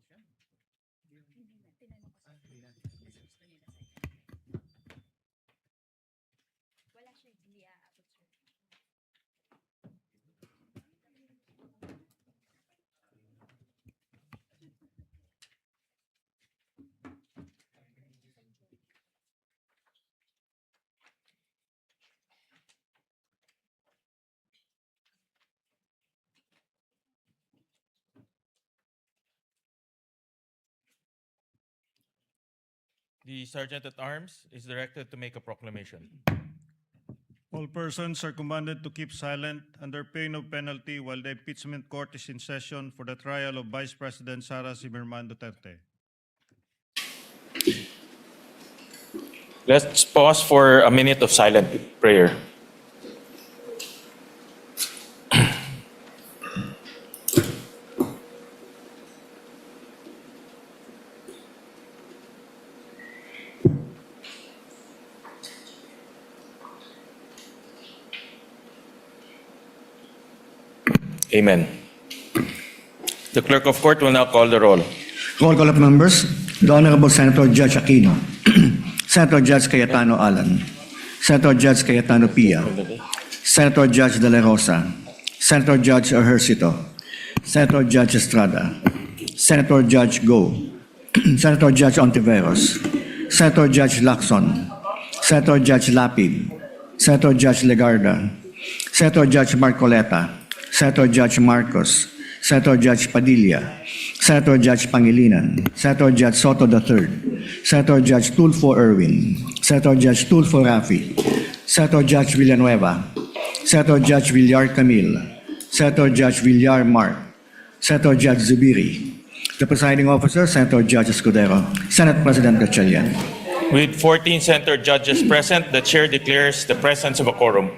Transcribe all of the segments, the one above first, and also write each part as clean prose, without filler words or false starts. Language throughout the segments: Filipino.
Wala siya, hindi aabot, sir. The Sergeant at Arms is directed to make a proclamation. All persons are commanded to keep silent under pain of penalty while the impeachment court is in session for the trial of Vice President Sara Zimmerman Duterte. Let's pause for a minute of silent prayer. Amen. The clerk of court will now call the roll. Roll call of members. The Honorable Senator Judge Aquino. Senator Judge Cayetano Alan. Senator Judge Cayetano Pia. Senator Judge De La Rosa. Senator Judge Ejercito. Senator Judge Estrada. Senator Judge Go. Senator Judge Ontiveros. Senator Judge Lacson. Senator Judge Lapid. Senator Judge Legarda. Senator Judge Marcoleta. Senator Judge Marcos. Senator Judge Padilla, Senator Judge Pangilinan, Senator Judge Soto III, Senator Judge Tulfo Erwin, Senator Judge Tulfo Rafi, Senator Judge Villanueva, Senator Judge Villar Camille, Senator Judge Villar Mark, Senator Judge Zubiri, the presiding officer, Senator Judge Escudero, Senate President Gatchalian. With 14 senator judges present, the chair declares the presence of a quorum.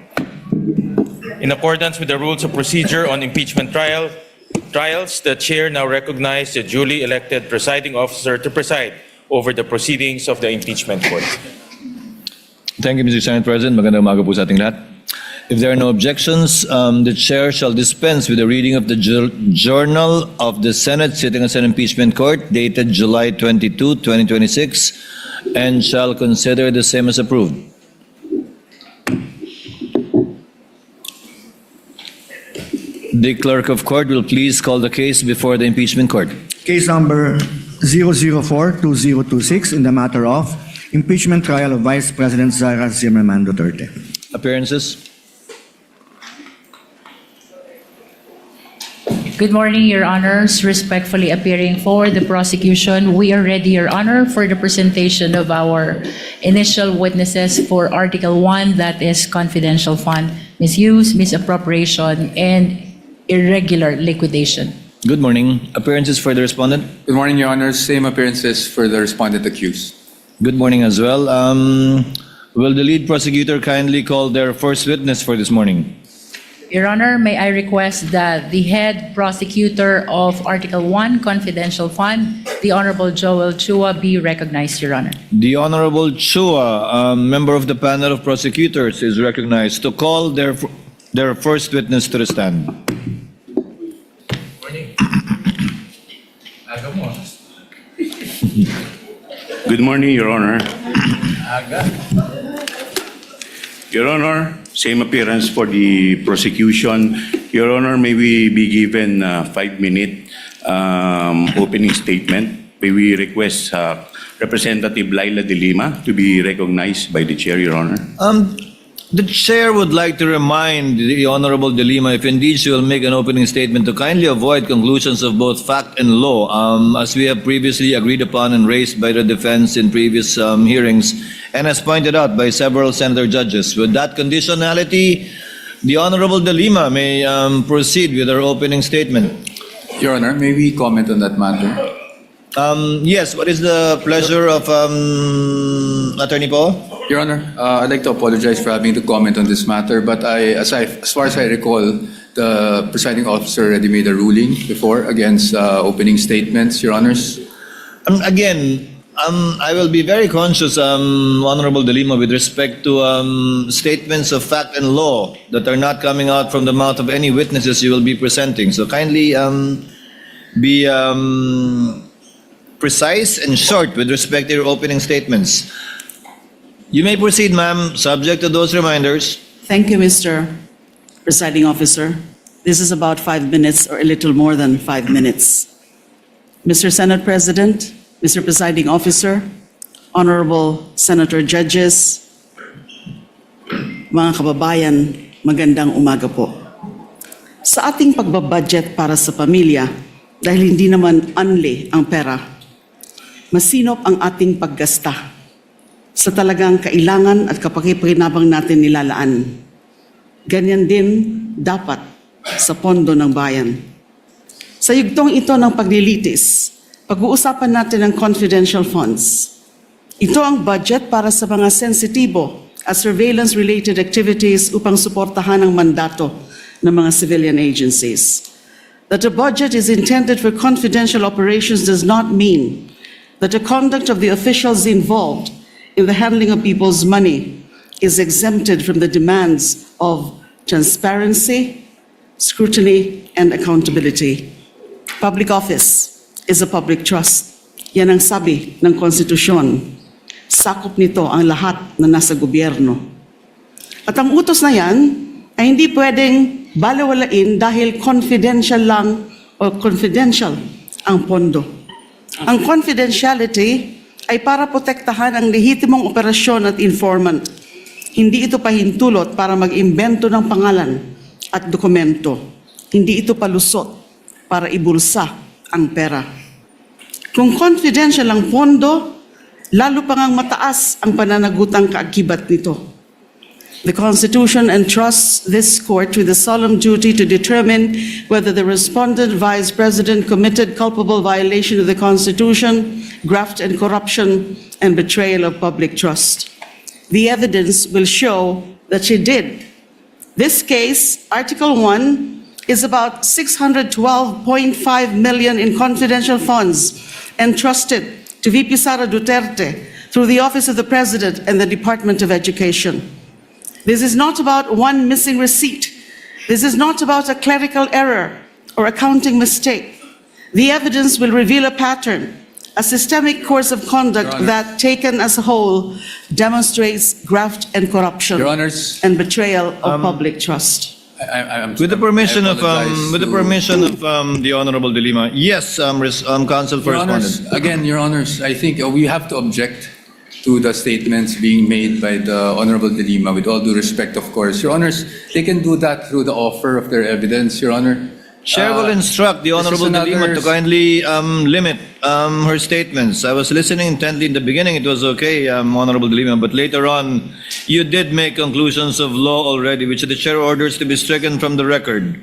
In accordance with the rules of procedure on impeachment trials, the chair now recognizes the duly elected presiding officer to preside over the proceedings of the impeachment court. Thank you, Mr. Senate President. Magandang umaga po sa ating lahat. If there are no objections, the chair shall dispense with the reading of the Journal of the Senate sitting as an impeachment court dated July 22, 2026, and shall consider the same as approved. The clerk of court will please call the case before the impeachment court. Case number 004-2026 in the matter of impeachment trial of Vice President Sara Zimmerman Duterte. Appearances? Good morning, Your Honors. Respectfully appearing for the prosecution, we are ready, Your Honor, for the presentation of our initial witnesses for Article 1, that is confidential fund misuse, misappropriation, and irregular liquidation. Good morning. Appearances for the respondent? Good morning, Your Honors. Same appearances for the respondent accused. Good morning as well. Will the lead prosecutor kindly call their first witness for this morning? Your Honor, may I request that the head prosecutor of Article 1, confidential fund, the Honorable Joel Chua, be recognized, Your Honor. The Honorable Chua, member of the panel of prosecutors, is recognized to call their first witness to the stand. Good morning, Your Honor. Your Honor, same appearance for the prosecution. Your Honor, may we be given a 5-minute opening statement? May we request Representative Laila De Lima to be recognized by the chair, Your Honor? The chair would like to remind the Honorable De Lima, if indeed she will make an opening statement, to kindly avoid conclusions of both fact and law, as we have previously agreed upon and raised by the defense in previous hearings, and as pointed out by several senator judges. With that conditionality, the Honorable De Lima may proceed with her opening statement. Your Honor, may we comment on that matter? Yes, what is the pleasure of Attorney Paul? Your Honor, I'd like to apologize for having to comment on this matter, but as far as I recall, the presiding officer already made a ruling before against opening statements, Your Honors. Again, I will be very conscious, Honorable De Lima, with respect to statements of fact and law that are not coming out from the mouth of any witnesses you will be presenting. So kindly be precise and short with respect to your opening statements. You may proceed, ma'am, subject to those reminders. Thank you, Mr. Presiding Officer. This is about 5 minutes or a little more than 5 minutes. Mr. Senate President, Mr. Presiding Officer, Honorable Senator Judges, mga kababayan, magandang umaga po. Sa ating pagbabudget para sa pamilya, dahil hindi naman unli ang pera, masinop ang ating paggasta sa talagang kailangan at kapakipakinabang natin nilalaan. Ganyan din dapat sa pondo ng bayan. Sa yugtong ito ng paglilitis, pag-uusapan natin ang confidential funds. Ito ang budget para sa mga sensitibo at surveillance-related activities upang suportahan ang mandato ng mga civilian agencies. That a budget is intended for confidential operations does not mean that the conduct of the officials involved in the handling of people's money is exempted from the demands of transparency, scrutiny, and accountability. Public office is a public trust. Yan ang sabi ng konstitusyon. Sakop nito ang lahat na nasa gobyerno. At ang utos na yan ay hindi pwedeng balewalain dahil confidential lang o confidential ang pondo. Ang confidentiality ay para protektahan ang lehitimong operasyon at informant. Hindi ito pahintulot para mag-imbento ng pangalan at dokumento. Hindi ito palusot para ibulsa ang pera. Kung confidential ang pondo, lalo pa ngang mataas ang pananagutang kaakibat nito. The Constitution entrusts this court with the solemn duty to determine whether the respondent Vice President committed culpable violation of the Constitution, graft and corruption, and betrayal of public trust. The evidence will show that she did. This case, Article 1, is about 612.5 million in confidential funds entrusted to VP Sara Duterte through the Office of the President and the Department of Education. This is not about one missing receipt. This is not about a clerical error or accounting mistake. The evidence will reveal a pattern, a systemic course of conduct Your Honor. that, taken as a whole, demonstrates graft and corruption Your Honors. and betrayal of public trust. With the permission I of apologize the Honorable De Lima, yes, Counsel for Your Honors, Respondent. again, Your Honors, I think we have to object to the statements being made by the Honorable De Lima, with all due respect, of course. Your Honors, they can do that through the offer of their evidence, Your Honor. Chair will instruct the this is Honorable De Lima another- to kindly limit her statements. I was listening intently in the beginning. It was okay, Honorable De Lima, but later on, you did make conclusions of law already, which the chair orders to be stricken from the record.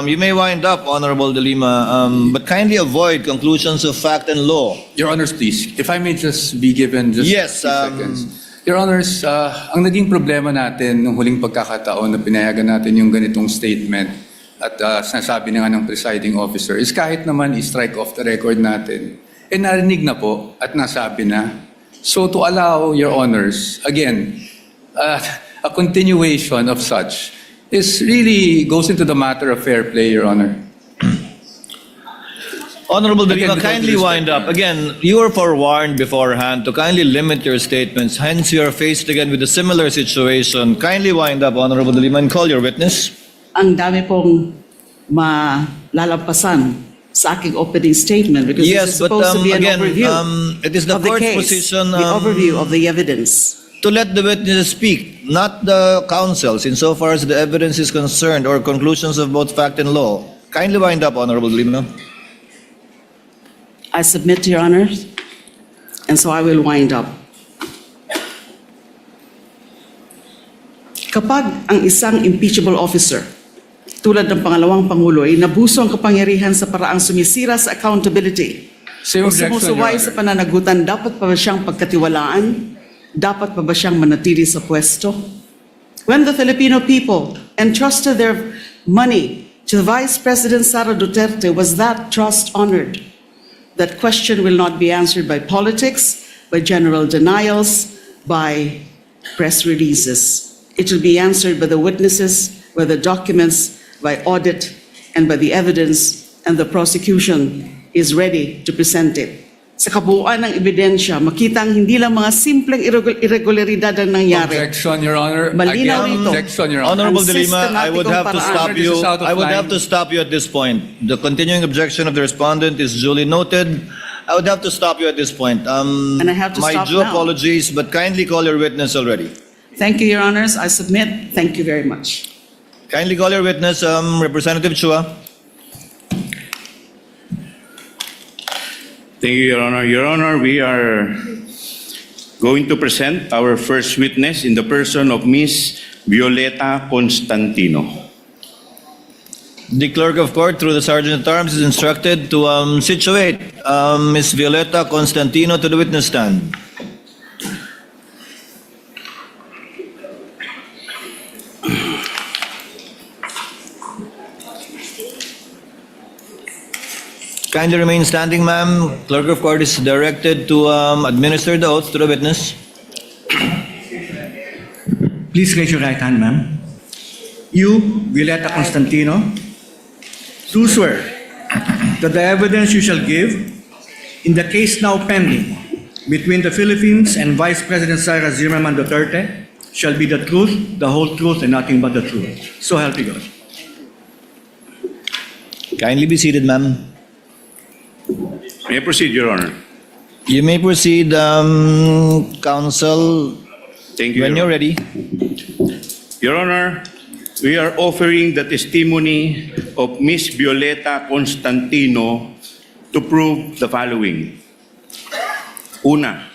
You may wind up, Honorable De Lima, but kindly avoid conclusions of fact and law. Your Honors, please, if I may just be given just Yes, 3 seconds. Your Honors, ang naging problema natin nung huling pagkakataon na pinayagan natin yung ganitong statement at sinasabi na nga ng presiding officer is kahit naman i-strike off the record natin, narinig na po at nasabi na. So to allow, Your Honors, again, a continuation of such is really goes into the matter of fair play, Your Honor. Honorable De Lima, Again, with all kindly due wind respect, up. Again, you were forewarned beforehand to kindly limit your statements. Hence, you are faced again with a similar situation. Kindly wind up, Honorable De Lima, and call your witness. Ang dami pong malalampasan sa aking opening statement because Yes, this is but, supposed to be an again, overview it is the of the court's case, position, the overview of the evidence. To let the witnesses speak, not the counsels, insofar as the evidence is concerned or conclusions of both fact and law. Kindly wind up, Honorable De Lima. I submit to Your Honor, and so I will wind up. Kapag ang isang impeachable officer, tulad ng pangalawang Pangulo, ay nabuso ang kapangyarihan sa paraang sumisira sa accountability Same o objection, Your sumusuway Honor. sa pananagutan, dapat pa ba siyang pagkatiwalaan? Dapat pa ba siyang manatili sa pwesto? When the Filipino people entrusted their money to Vice President Sara Duterte, was that trust honored? That question will not be answered by politics, by general denials, by press releases. It will be answered by the witnesses, by the documents, by audit, and by the evidence, and the prosecution is ready to present it sa kabuuan ng ebidensya, makitang hindi lang mga simpleng irregularidad ang nangyari. Objection, Your Honor. Malinaw Again, ito. objection, Your Honor. Honorable Ang De Lima, I would have to systematikong stop paraan. you. This is out of I would line. have to stop you at this point. The continuing objection of the respondent is duly noted. I would have to stop you at this point. And I have to my stop due now. apologies, but kindly call your witness already. Thank you, Your Honors. I submit. Thank you very much. Kindly call your witness, Representative Chua. Thank you, Your Honor. Your Honor, we are going to present our first witness in the person of Ms. Violeta Constantino. The clerk of court, through the sergeant at arms, is instructed to situate Ms. Violeta Constantino to the witness stand. Kindly remain standing, ma'am. Clerk of court is directed to administer the oath to the witness. Please raise your right hand, ma'am. You, Violeta Constantino, do swear that the evidence you shall give in the case now pending between the Philippines and Vice President Sara Zimmerman Duterte shall be the truth, the whole truth, and nothing but the truth. So help you God. Kindly be seated, ma'am. May I proceed, Your Honor? You may proceed, counsel, Thank you, when Your you're Honor. ready. Your Honor, we are offering the testimony of Ms. Violeta Constantino to prove the following. Una,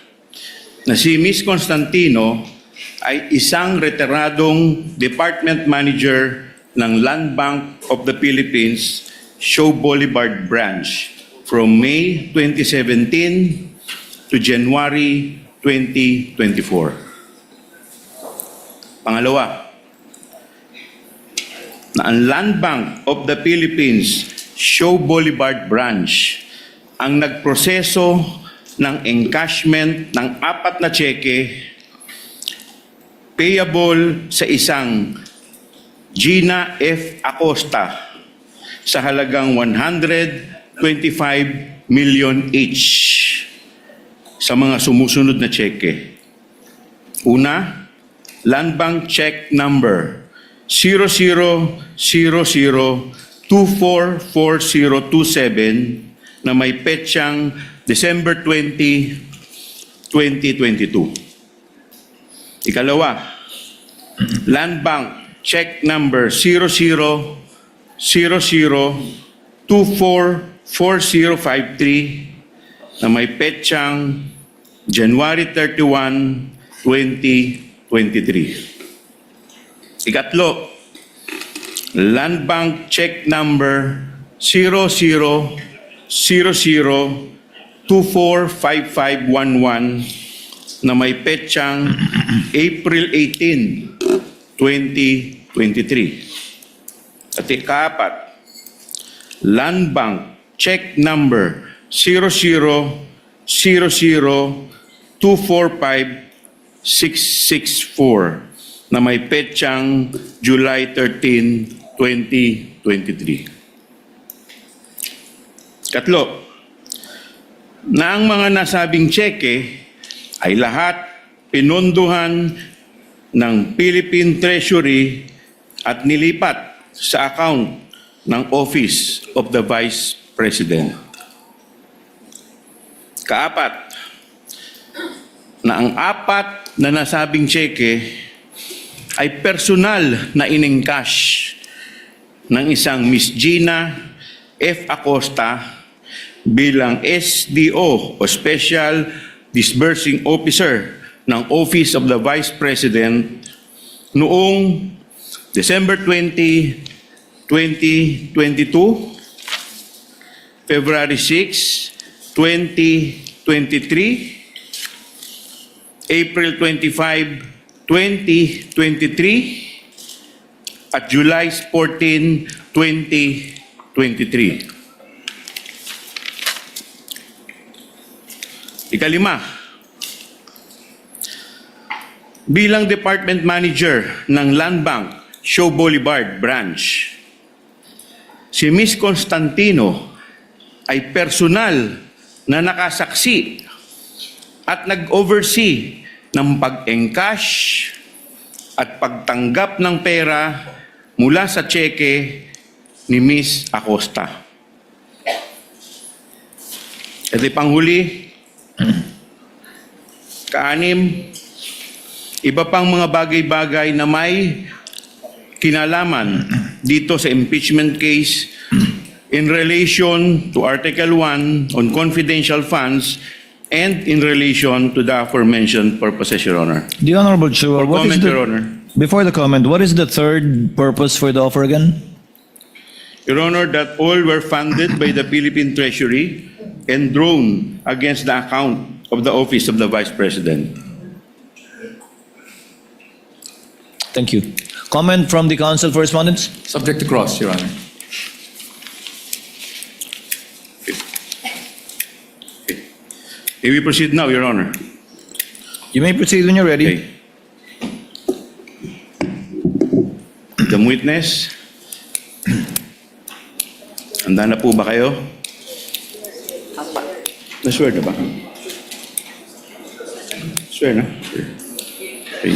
na si Ms. Constantino ay isang retiradong department manager ng Land Bank of the Philippines, Show Boulevard Branch from May 2017 to January 2024. Pangalawa, na ang Land Bank of the Philippines, Show Boulevard Branch, ang nagproseso ng encashment ng 4 na cheque payable sa isang Gina F. Acosta sa halagang 125 million each sa mga sumusunod na cheque. Una, Land Bank check number 0000244027 na may petsang December 20, 2022. Ikalawa, Land Bank check number 0000244053 na may petsang January 31, 2023. Ikatlo, Land Bank check number 0000245511 na may petsang April 18, 2023. At ikaapat, Land Bank check number 0000245664 na may petsang July 13, 2023. Katlo, na ang mga nasabing tseke ay lahat pinondohan ng Philippine Treasury at nilipat sa account ng Office of the Vice President. Kaapat, na ang 4 na nasabing tseke ay personal na inengcash ng isang Miss Gina F. Acosta bilang SDO o Special Disbursing Officer ng Office of the Vice President noong December 20, 2022, February 6, 2023, April 25, 2023, at July 14, 2023. Ikalima, bilang Department Manager ng Land Bank, Show Boulevard Branch, si Ms. Constantino ay personal na nakasaksi at nag-oversee ng pag-encash at pagtanggap ng pera mula sa tseke ni Miss Acosta. At panghuli, kaanim, iba pang mga bagay-bagay na may kinalaman dito sa impeachment case in relation to Article 1 on confidential funds and in relation to the aforementioned purposes, Your Honor. The Honorable Chua, For comment, Your Honor. before the comment, what is the third purpose for the offer again? Your Honor, that all were funded by the Philippine Treasury and drawn against the account of the Office of the Vice President. Thank you. Comment from the counsel for respondents? Subject to cross, Your Honor. May we proceed now, Your Honor? You may proceed when you're ready. Okay. The witness. Handa na po ba kayo? Na-swear na ba? Swear na? Okay.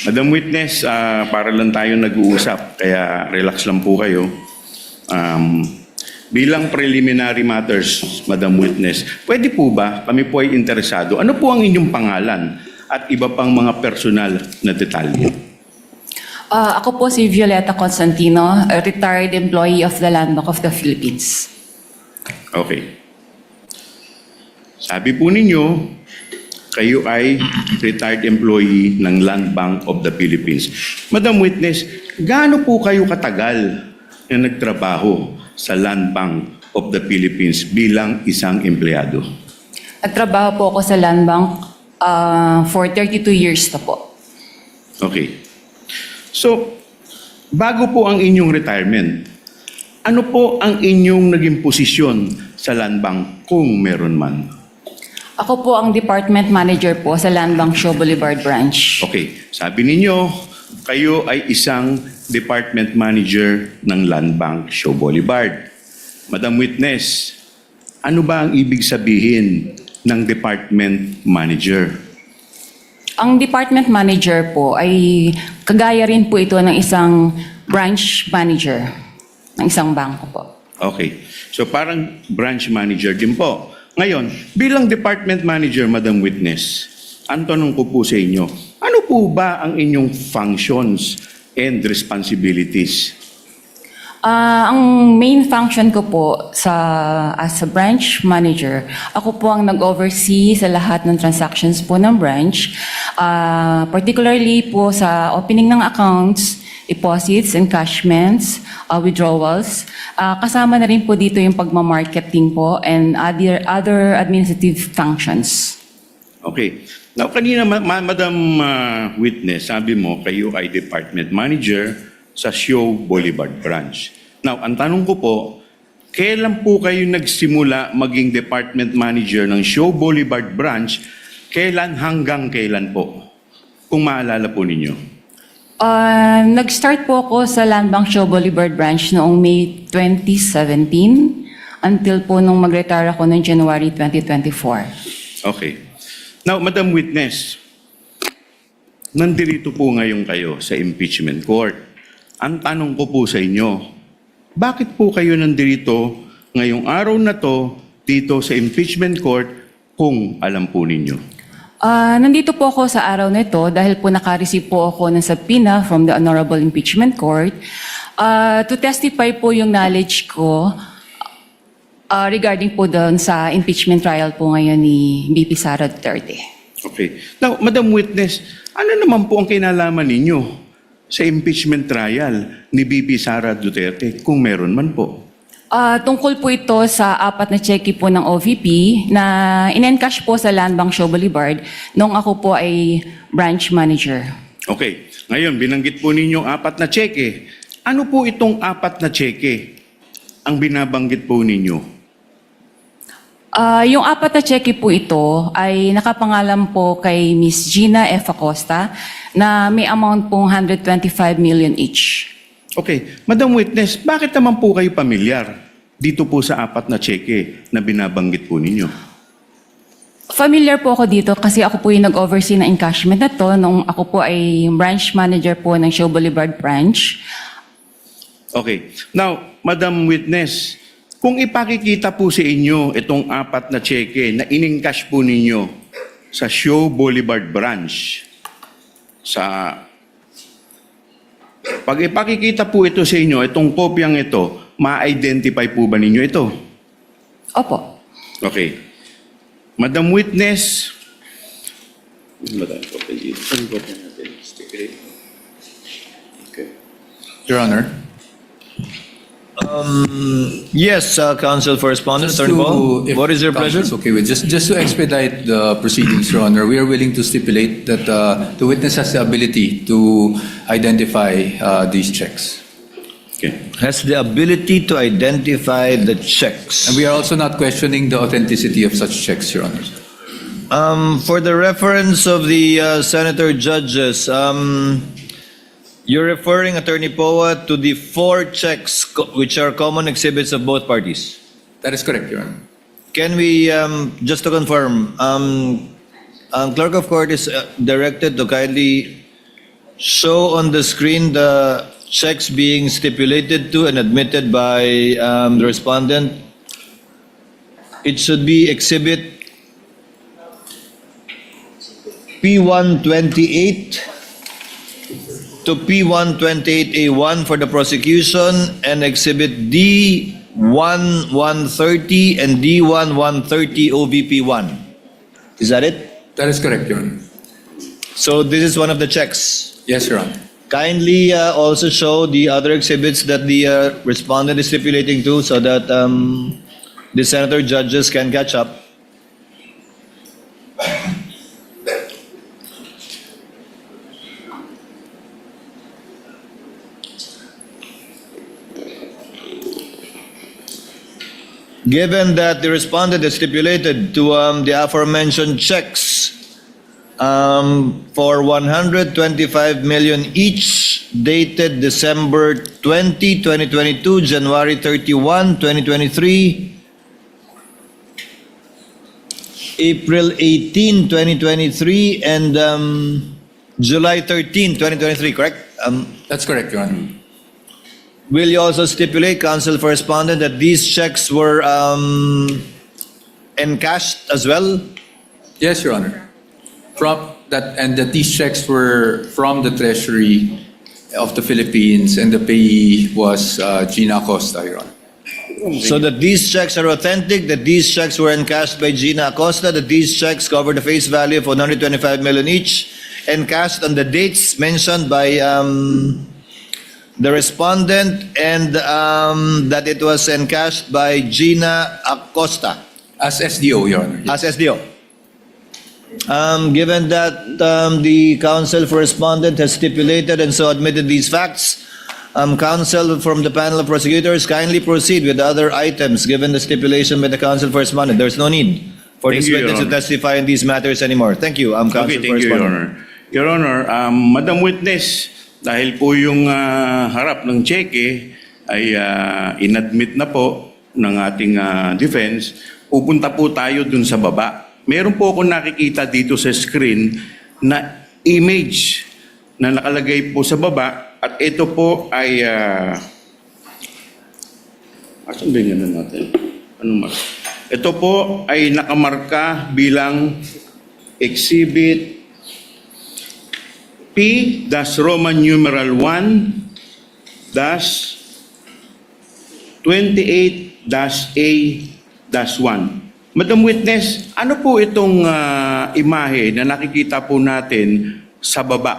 Madam Witness, para lang tayo nag-uusap, kaya relax lang po kayo. Bilang preliminary matters, Madam Witness, pwede po ba kami po ay interesado? Ano po ang inyong pangalan at iba pang mga personal na detalye? Ako po si Violeta Constantino, a retired employee of the Land Bank of the Philippines. Okay. Sabi po ninyo, kayo ay retired employee ng Land Bank of the Philippines. Madam Witness, gaano po kayo katagal na nagtrabaho sa Land Bank of the Philippines bilang isang empleyado? Nagtrabaho po ako sa Land Bank for 32 years na po. Okay. So, bago po ang inyong retirement, ano po ang inyong naging posisyon sa Land Bank kung meron man? Ako po ang department manager po sa Land Bank Show Boulevard Branch. Okay, sabi ninyo, kayo ay isang department manager ng Land Bank Show Boulevard. Madam Witness, ano ba ang ibig sabihin ng department manager? Ang department manager po ay kagaya rin po ito ng isang branch manager ng isang bangko po. Okay, so parang branch manager din po. Ngayon, bilang department manager, Madam Witness, ang tanong ko po sa inyo, ano po ba ang inyong functions and responsibilities? Ang main function ko po as a branch manager, ako po ang nag-oversee sa lahat ng transactions po ng branch, particularly po sa opening ng accounts, deposits, encashments, withdrawals. Kasama na rin po dito yung pagmamarketing po and other administrative functions. Okay. Now, kanina, Madam Witness, sabi mo, kayo ay department manager sa Show Boulevard Branch. Now, ang tanong ko po, kailan po kayo nagsimula maging department manager ng Show Boulevard Branch? Kailan hanggang kailan po? Kung maalala po ninyo. Nag-start po ako sa Land Bank Show Boulevard Branch noong May 2017 until po nung mag-retire ako noong January 2024. Okay. Now, Madam Witness, nandirito po ngayon kayo sa impeachment court. Ang tanong ko po sa inyo, bakit po kayo nandirito ngayong araw na to dito sa impeachment court kung alam po ninyo? Nandito po ako sa araw na ito dahil po naka-receive po ako ng subpoena from the Honorable Impeachment Court to testify po yung knowledge ko regarding po doon sa impeachment trial po ngayon ni BP Sara Duterte. Okay. Now, Madam Witness, ano naman po ang kinalaman ninyo sa impeachment trial ni BP Sara Duterte kung meron man po? Tungkol po ito sa 4 na cheque po ng OVP na in-encash po sa Land Bank Show Boulevard nung ako po ay branch manager. Okay. Ngayon, binanggit po ninyong 4 na cheque. Ano po itong 4 na cheque ang binabanggit po ninyo? Yung 4 na cheque po ito ay nakapangalan po kay Miss Gina F. Acosta na may amount pong 125 million each. Okay. Madam Witness, bakit naman po kayo pamilyar dito po sa apat na cheque na binabanggit po ninyo? Familiar po ako dito kasi ako po yung nag-oversee ng encashment na to nung ako po ay branch manager po ng Show Boulevard branch. Okay. Now, Madam Witness, kung ipakikita po sa inyo itong apat na cheque na in-encash po ninyo sa Show Boulevard branch, pag ipakikita po ito sa inyo, itong kopyang ito, ma-identify po ba ninyo ito? Opo. Okay. Madam Witness, Your Honor. Yes, Counsel for Respondent, Just Attorney Paul. if What is your pleasure? Counsel is okay with just to expedite the proceedings, Your Honor, we are willing to stipulate that the witness has the ability to identify these checks. okay. Has the ability to identify the checks. And we are also not questioning the authenticity of such checks, Your Honor. For the reference of the senator judges, you're referring, Attorney Poa, to the 4 checks which are common exhibits of both parties. That is correct, Your Honor. Can we, just to confirm, Clerk of Court is directed to kindly show on the screen the checks being stipulated to and admitted by the respondent. It should be exhibit P128 to P128A1 for the prosecution and exhibit D1130 and D1130 OVP1. Is that it? That is correct, Your Honor. So this is one of the checks. Yes, Your Honor. Kindly also show the other exhibits that the respondent is stipulating to so that the senator judges can catch up. Given that the respondent is stipulated to the aforementioned checks for 125 million each, dated December 20, 2022, January 31, 2023, April 18, 2023, and July 13, 2023, correct? That's correct, Your Honor. Will you also stipulate, Counsel for Respondent, that these checks were encashed as well? Yes, Your Honor. And that these checks were from the Treasury of the Philippines, and the payee was Gina Acosta, Your Honor. So that these checks are authentic, that these checks were encashed by Gina Acosta, that these checks cover the face value of 125 million each, encashed on the dates mentioned by the respondent, and that it was encashed by Gina Acosta As SDO, Your Honor. as SDO. Given that the counsel for respondent has stipulated and so admitted these facts, counsel from the panel of prosecutors, kindly proceed with the other items given the stipulation by the counsel for respondent. There's no need for Thank this you, Your witness to Honor. testify in these matters anymore. Thank you, counsel Okay, for thank you, Your respondent. Honor. Your Honor, Madam Witness, dahil po yung harap ng cheque ay inadmit na po ng ating defense, pupunta po tayo dun sa baba. Meron po ako nakikita dito sa screen na image na nakalagay po sa baba at ito po ay asan ba yung ano natin? Ito po ay nakamarka bilang exhibit P-Roman numeral 1-28-A-1. Madam Witness, ano po itong imahe na nakikita po natin sa baba?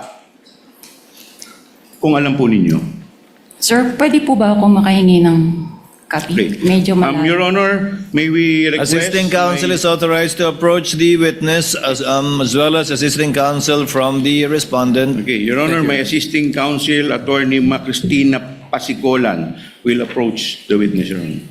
Kung alam po ninyo. Sir, pwede po ba ako makahingi ng copy? Medyo malayo. Your Honor, may we request... Assisting counsel is authorized to approach the witness as well as assisting counsel from the respondent. Okay, Your Honor, my assisting counsel, Attorney Cristina Pasicolan, will approach the witness, Your Honor.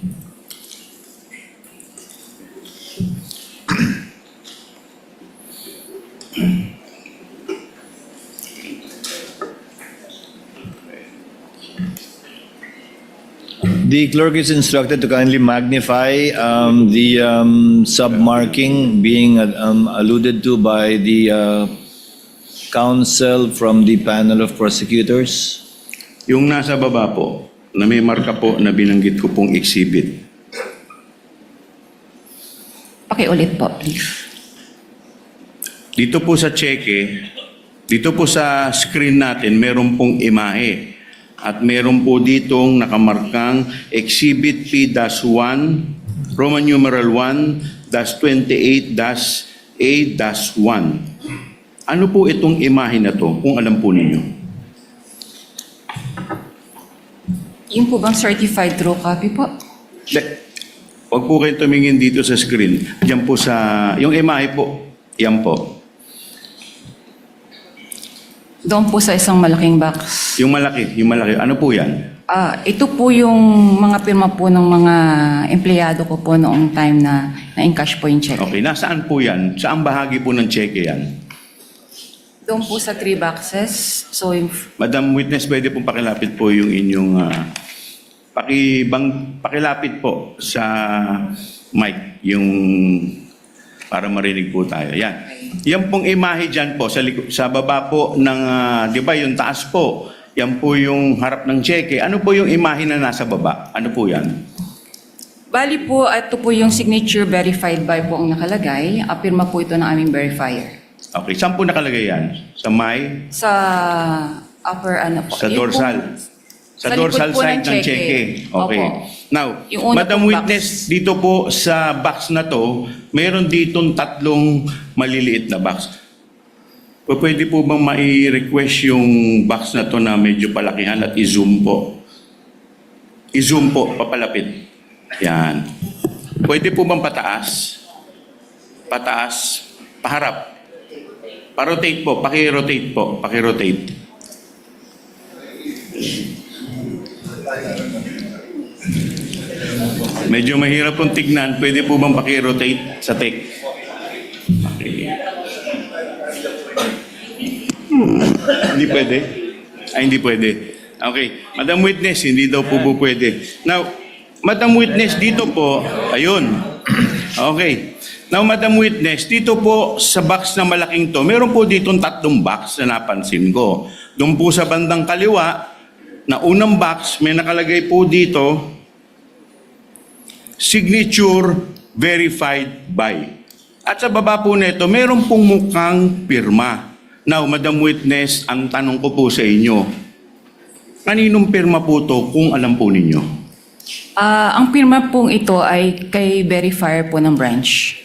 The clerk is instructed to kindly magnify the sub-marking being alluded to by the counsel from the panel of prosecutors. Yung nasa baba po, na may marka po na binanggit ko pong exhibit. Pakiulit po, please. Dito po sa cheque, dito po sa screen natin, meron pong imahe. At meron po ditong nakamarkang Exhibit P-1, Roman numeral 1-28-A-1. Ano po itong imahe na to, kung alam po ninyo? Yung po bang certified true copy po? Huwag po kayo tumingin dito sa screen. Diyan po sa, yung imahe po, yan po. Doon po sa isang malaking box. Yung malaki, ano po yan? Ito po yung mga pirma po ng mga empleyado ko po noong time na na-encash po yung check. Okay, nasaan po yan? Saan bahagi po ng cheque yan? Doon po sa 3 boxes. So, yung, Madam Witness, pwede pong pakilapit po yung inyong pakilapit po sa mic yung para marinig po tayo. Yan. Yan pong imahe dyan po sa baba po ng, di ba yung taas po, yan po yung harap ng cheque. Ano po yung imahe na nasa baba? Ano po yan? bali po, ito po yung signature verified by po ang nakalagay. Pirma po ito ng aming verifier. Okay, saan po nakalagay yan? Sa may? Sa upper ano po. Sa Yun dorsal? po, Sa likod dorsal po side ng cheque. cheque. Okay. Opo. Now, Yung una Madam pong Witness, box. dito po sa box na to, mayroon ditong 3 maliliit na box. Pwede po bang mai-request yung box na to na medyo palakihan at i-zoom po? I-zoom po, papalapit. Yan. Pwede po bang pataas? Pataas, paharap. Pa-rotate po, paki-rotate po, paki-rotate. Medyo mahirap pong tignan. Pwede po bang paki-rotate sa tech? Okay. Hindi pwede? Ay, hindi pwede. Okay. Madam Witness, hindi daw po pwede. Now, Madam Witness, dito po, ayun. Okay. Now, Madam Witness, dito po sa box na malaking to, meron po ditong 3 box na napansin ko. Doon po sa bandang kaliwa, na unang box, may nakalagay po dito, signature verified by. At sa baba po nito, meron pong mukhang pirma. Now, Madam Witness, ang tanong ko po sa inyo, kaninong pirma po to kung alam po ninyo? Ang pirma pong ito ay kay verifier po ng branch.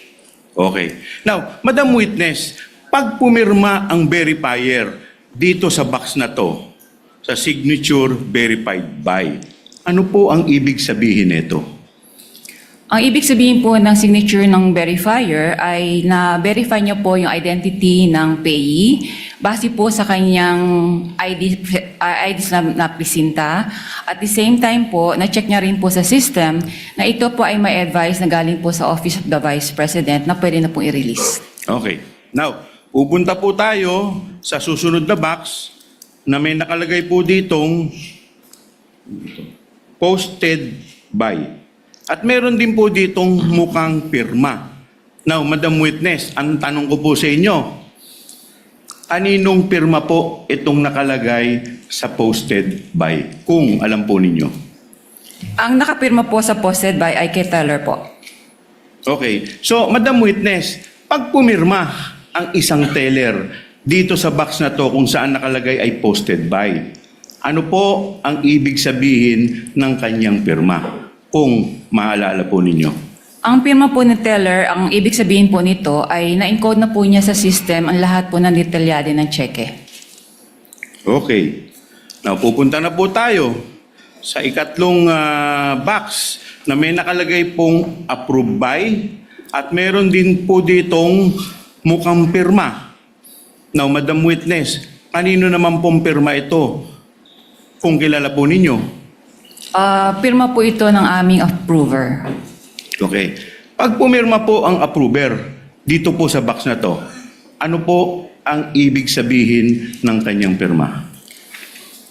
Okay. Now, Madam Witness, pag pumirma ang verifier dito sa box na to, sa signature verified by, ano po ang ibig sabihin nito? Ang ibig sabihin po ng signature ng verifier ay na-verify niya po yung identity ng payee base po sa kanyang IDs na presinta. At the same time po, na-check niya rin po sa system na ito po ay may advice na galing po sa Office of the Vice President na pwede na po i-release. Okay. Now, pupunta po tayo sa susunod na box na may nakalagay po ditong posted by. At meron din po ditong mukhang pirma. Now, Madam Witness, ang tanong ko po sa inyo, kaninong pirma po itong nakalagay sa posted by? Kung alam po ninyo. Ang nakapirma po sa posted by ay kay Teller po. Okay. So, Madam Witness, pag pumirma ang isang teller dito sa box na to kung saan nakalagay ay posted by, ano po ang ibig sabihin ng kanyang pirma? Kung maalala po ninyo. Ang pirma po ni Teller, ang ibig sabihin po nito ay na-encode na po niya sa system ang lahat po ng detalyado ng cheque. Okay. Now, pupunta na po tayo sa ikatlong box na may nakalagay pong approved by at meron din po ditong mukhang pirma. Now, Madam Witness, kanino naman pong pirma ito? Kung kilala po ninyo. Pirma po ito ng aming approver. Okay. Pag pumirma po ang approver dito po sa box na to, ano po ang ibig sabihin ng kanyang pirma?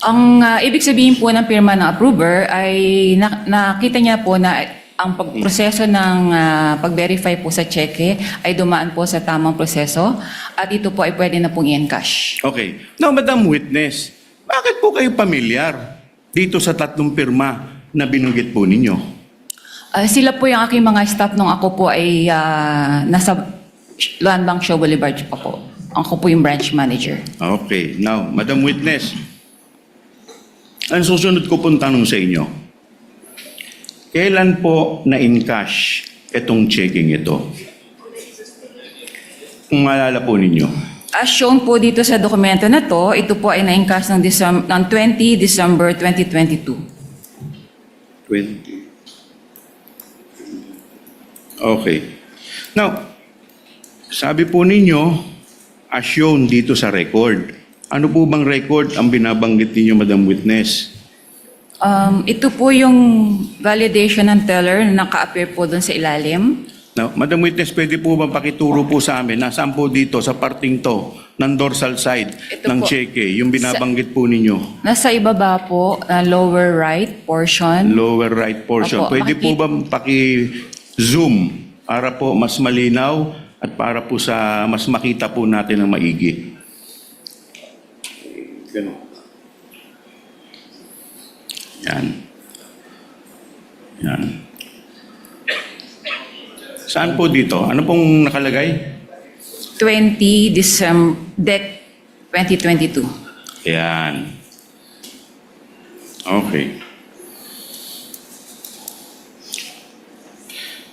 Ang ibig sabihin po ng pirma ng approver ay nakita niya po na ang pagproseso ng pag-verify po sa cheque ay dumaan po sa tamang proseso at ito po ay pwede na pong i-encash. Okay. Now, Madam Witness, bakit po kayo pamilyar dito sa tatlong pirma na binanggit po ninyo? Sila po yung aking mga staff nung ako po ay nasa Land Bank Show Boulevard pa po. Ako po yung branch manager. Okay. Now, Madam Witness, ang susunod ko pong tanong sa inyo, kailan po na-encash itong checking ito? Kung maalala po ninyo. As shown po dito sa dokumento na to, ito po ay na-encash ng 20 December 2022. 20. Okay. Now, sabi po ninyo, as shown dito sa record. Ano po bang record ang binabanggit ninyo, Madam Witness? Ito po yung validation ng teller na naka-appear po doon sa ilalim. Now, Madam Witness, pwede po ba pakituro po sa amin, nasaan po dito sa parting to ng dorsal side Ito ng po. cheque, yung binabanggit po ninyo? Nasa ibaba po, lower right portion. Lower right portion. Opo, Pwede po ba paki-zoom para po mas malinaw at para po sa mas makita po natin ng maigi? Ganun. Yan. Yan. Saan po dito? Ano pong nakalagay? 20 December, DEC 2022. Yan. Okay.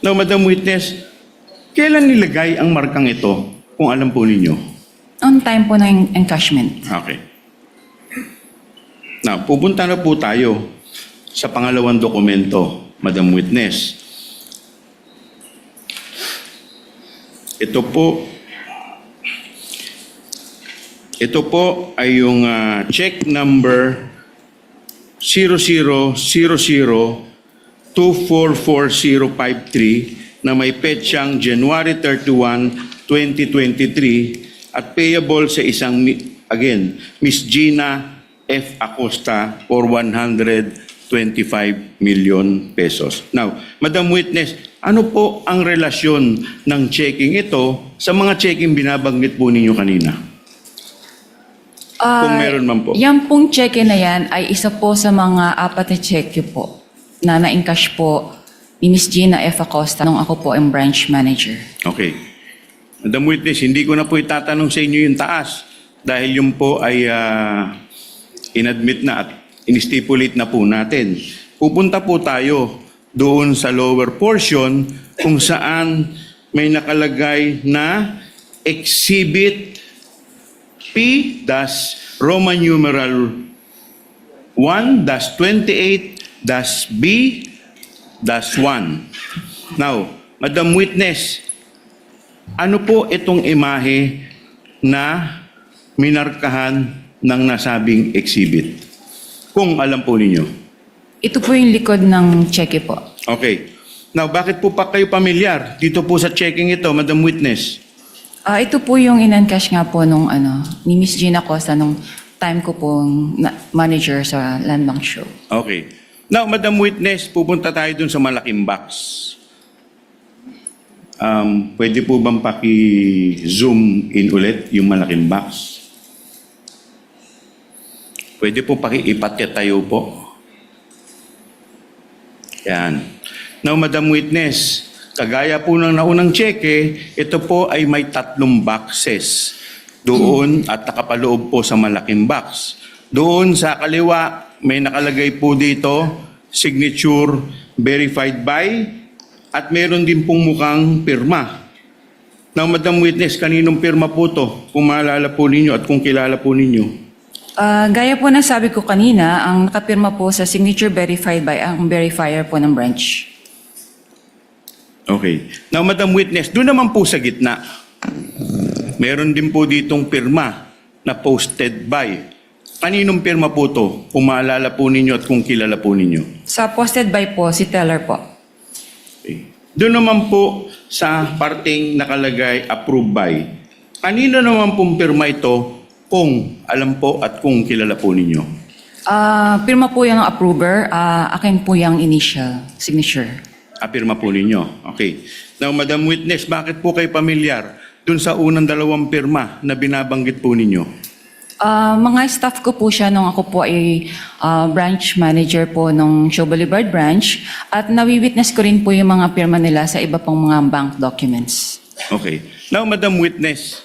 Now, Madam Witness, kailan nilagay ang markang ito, kung alam po ninyo? On time po ng encashment. Okay. Now, pupunta na po tayo sa pangalawang dokumento, Madam Witness. Ito po ay yung check number 0000244053 na may petsang January 31, 2023 at payable sa isang, again, Miss Gina F. Acosta for 125 million pesos. Now, Madam Witness, ano po ang relasyon ng checking ito sa mga checking binabanggit po ninyo kanina? Kung meron man po. Yan pong cheque na yan ay isa po sa mga apat na cheque po na na-encash po ni Miss Gina F. Acosta nung ako po ang branch manager. Okay. Madam Witness, hindi ko na po itatanong sa inyo yung taas dahil yung po ay inadmit na at in-stipulate na po natin. Pupunta po tayo doon sa lower portion kung saan may nakalagay na Exhibit P-Roman numeral 1-28-B-1. Now, Madam Witness, ano po itong imahe na minarkahan ng nasabing exhibit? Kung alam po ninyo. Ito po yung likod ng cheque po. Okay. Now, bakit po pa kayo pamilyar dito po sa checking ito, Madam Witness? Ito po yung in-encash nga po nung ni Miss Gina Acosta nung time ko pong manager sa Land Bank Show. Okay. Now, Madam Witness, pupunta tayo dun sa malaking box. Pwede po bang paki-zoom in ulit yung malaking box? Pwede po paki-ipatitayo po. Yan. Now, Madam Witness, kagaya po ng naunang cheque, ito po ay may 3 boxes doon at nakapaloob po sa malaking box. Doon sa kaliwa, may nakalagay po dito, signature verified by, at meron din pong mukhang pirma. Now, Madam Witness, kaninong pirma po to? Kung maalala po ninyo at kung kilala po ninyo. Gaya po ng sabi ko kanina, ang nakapirma po sa signature verified by ang verifier po ng branch. Okay. Now, Madam Witness, doon naman po sa gitna, meron din po ditong pirma na posted by. Kaninong pirma po to? Kung maalala po ninyo at kung kilala po ninyo. Sa posted by po, si teller po. Okay. Doon naman po sa parting nakalagay approved by. Kanino naman pong pirma ito kung alam po at kung kilala po ninyo? Pirma po yung approver, akin po yung initial signature. Apirma po ninyo. Okay. Now, Madam Witness, bakit po kayo pamilyar dun sa unang dalawang pirma na binabanggit po ninyo? Mga staff ko po siya nung ako po ay branch manager po nung Show Boulevard branch at nawi-witness ko rin po yung mga pirma nila sa iba pang mga bank documents. Okay. Now, Madam Witness,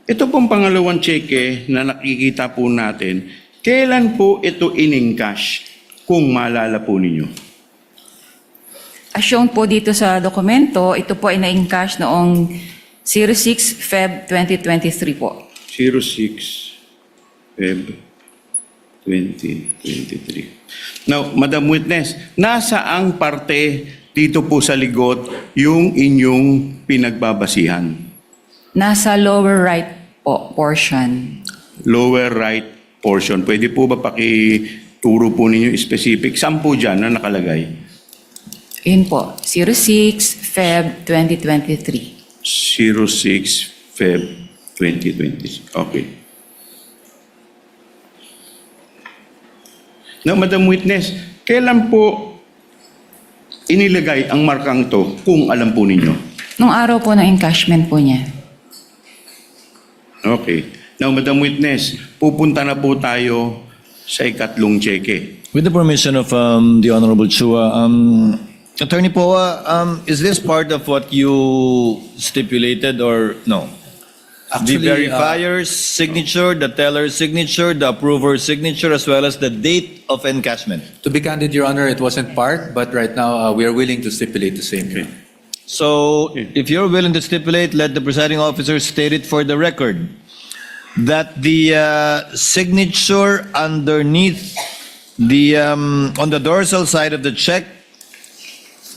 ito pong pangalawang cheque na nakikita po natin, kailan po ito in-encash kung maalala po ninyo? As shown po dito sa dokumento, ito po ay na-encash noong 06 Feb 2023 po. 06 Feb 2023. Now, Madam Witness, nasaang parte dito po sa ligot yung inyong pinagbabasihan? Nasa lower right po portion. Lower right portion. Pwede po ba pakituro po ninyo specific? Saan po dyan na nakalagay? Yun po, 06 Feb 2023. 06 Feb 2020. Okay. Now, Madam Witness, kailan po inilagay ang markang to kung alam po ninyo? Nung araw po ng encashment po niya. Okay. Now, Madam Witness, pupunta na po tayo sa ikatlong cheque. With the permission of the Honorable Chua, Attorney Poa, is this part of what you stipulated or no? Actually, The verifier's signature, the teller's signature, the approver's signature, as well as the date of encashment. To be candid, Your Honor, it wasn't part, but right now we are willing to stipulate the same. Okay. So, if you're willing to stipulate, let the presiding officer state it for the record that the signature underneath the on the dorsal side of the check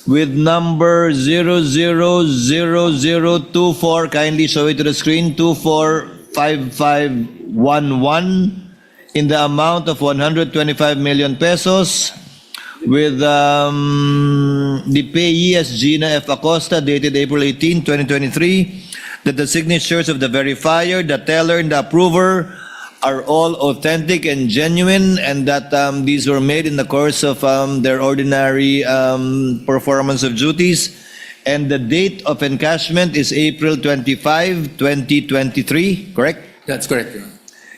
with number 000024, kindly show it to the screen, 245511 in the amount of 125 million pesos with the payee as Gina F. Acosta, dated April 18, 2023, that the signatures of the verifier, the teller, and the approver are all authentic and genuine, and that these were made in the course of their ordinary performance of duties. And the date of encashment is April 25, 2023, correct? That's correct, Your Honor.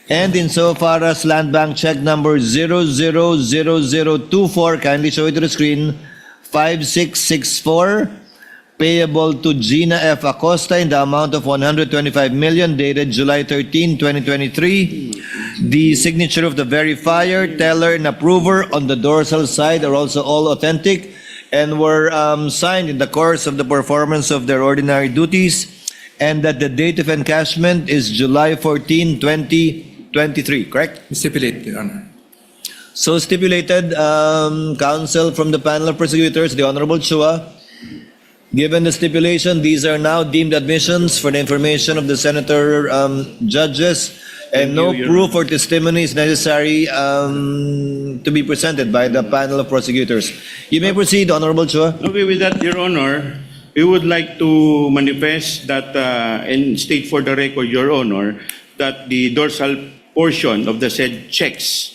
And insofar as Land Bank check number 000024, kindly show it to the screen, 5664, payable to Gina F. Acosta in the amount of 125 million, dated July 13, 2023. The signature of the verifier, teller, and approver on the dorsal side are also all authentic and were signed in the course of the performance of their ordinary duties, and that the date of encashment is July 14, 2023, correct? Stipulate, Your Honor. So stipulated, counsel from the panel of prosecutors, the Honorable Chua, given the stipulation, these are now deemed admissions for the information of the senator judges, and no proof or testimony is necessary to be presented by the panel of prosecutors. You may proceed, Honorable Chua. Okay, with that, Your Honor, we would like to manifest that and state for the record, Your Honor, that the dorsal portion of the said checks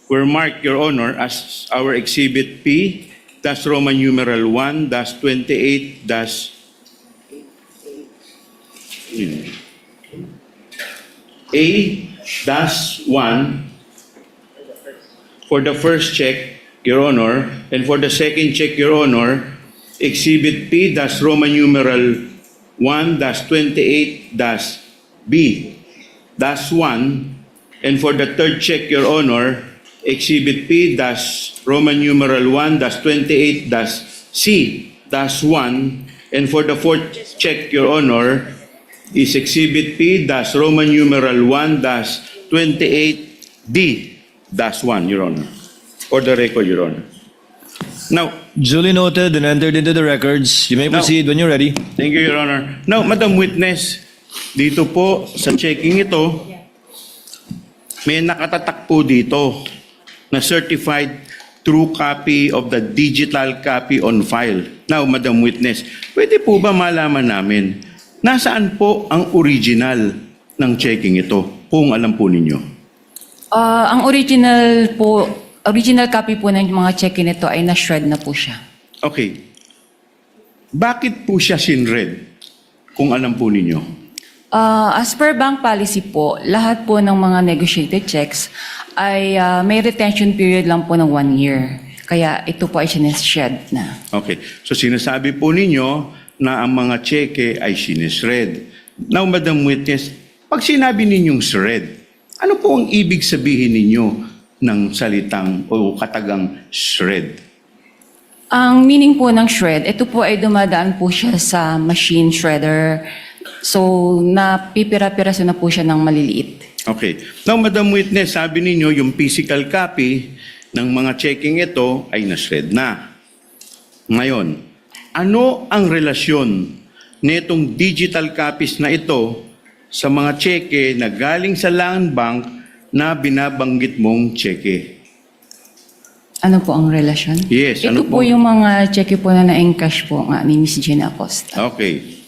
were marked, Your Honor, as our Exhibit P, that's Roman numeral 1, that's 28, that's A, that's 1 for the first check, Your Honor, and for the second check, Your Honor, Exhibit P, that's Roman numeral 1, that's 28, that's B, that's 1, and for the third check, Your Honor, Exhibit P, that's Roman numeral 1, that's 28, that's C, that's 1, and for the fourth check, Your Honor, is Exhibit P, that's Roman numeral 1, that's 28, D, that's 1, Your Honor. For the record, Your Honor. Now, Duly noted and entered into the records. You may Now- proceed when you're ready. thank you, Your Honor. Now, Madam Witness, dito po sa checking ito, may nakatatak po dito na certified true copy of the digital copy on file. Now, Madam Witness, pwede po ba malaman namin nasaan po ang original ng checking ito, kung alam po ninyo? Ang original copy po ng mga cheque nito ay na-shred na po siya. Okay. Bakit po siya sinred? Kung alam po ninyo. As per bank policy po, lahat po ng mga negotiated checks ay may retention period lang po ng 1 year. Kaya ito po ay sineshed na. Okay. So sinasabi po ninyo na ang mga cheque ay sinisred. Now, Madam Witness, pag sinabi ninyong shred, ano po ang ibig sabihin ninyo ng salitang o katagang shred? Ang meaning po ng shred, ito po ay dumadaan po siya sa machine shredder. So, napipira-piraso na po siya ng maliliit. Okay. Now, Madam Witness, sabi ninyo yung physical copy ng mga checking ito ay na-shred na. Ngayon, ano ang relasyon nitong digital copies na ito sa mga cheque na galing sa Land Bank na binabanggit mong cheque? Ano po ang relasyon? Yes, ano Ito po po? yung mga cheque po na na-encash po nga ni Miss Gina Acosta. Okay.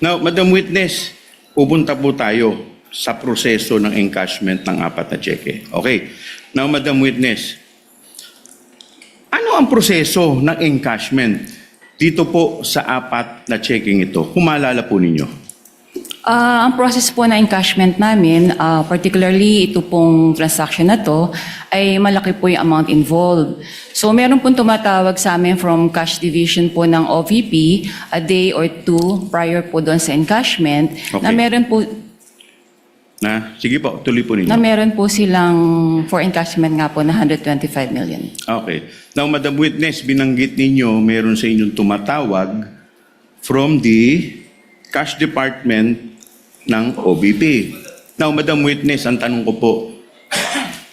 Now, Madam Witness, pupunta po tayo sa proseso ng encashment ng 4 na cheque. Okay. Now, Madam Witness, ano ang proseso ng encashment dito po sa 4 na checking ito? Kung maalala po ninyo. Ang process po na encashment namin, particularly ito pong transaction na to, ay malaki po yung amount involved. So meron pong tumatawag sa amin from cash division po ng OVP a day or 2 prior po doon sa encashment na Okay. Sige po, tuloy po ninyo. na meron po silang for encashment nga po na 125 million. Okay. Now, Madam Witness, binanggit ninyo, meron sa inyong tumatawag from the Cash Department ng OBP. Now, Madam Witness, ang tanong ko po,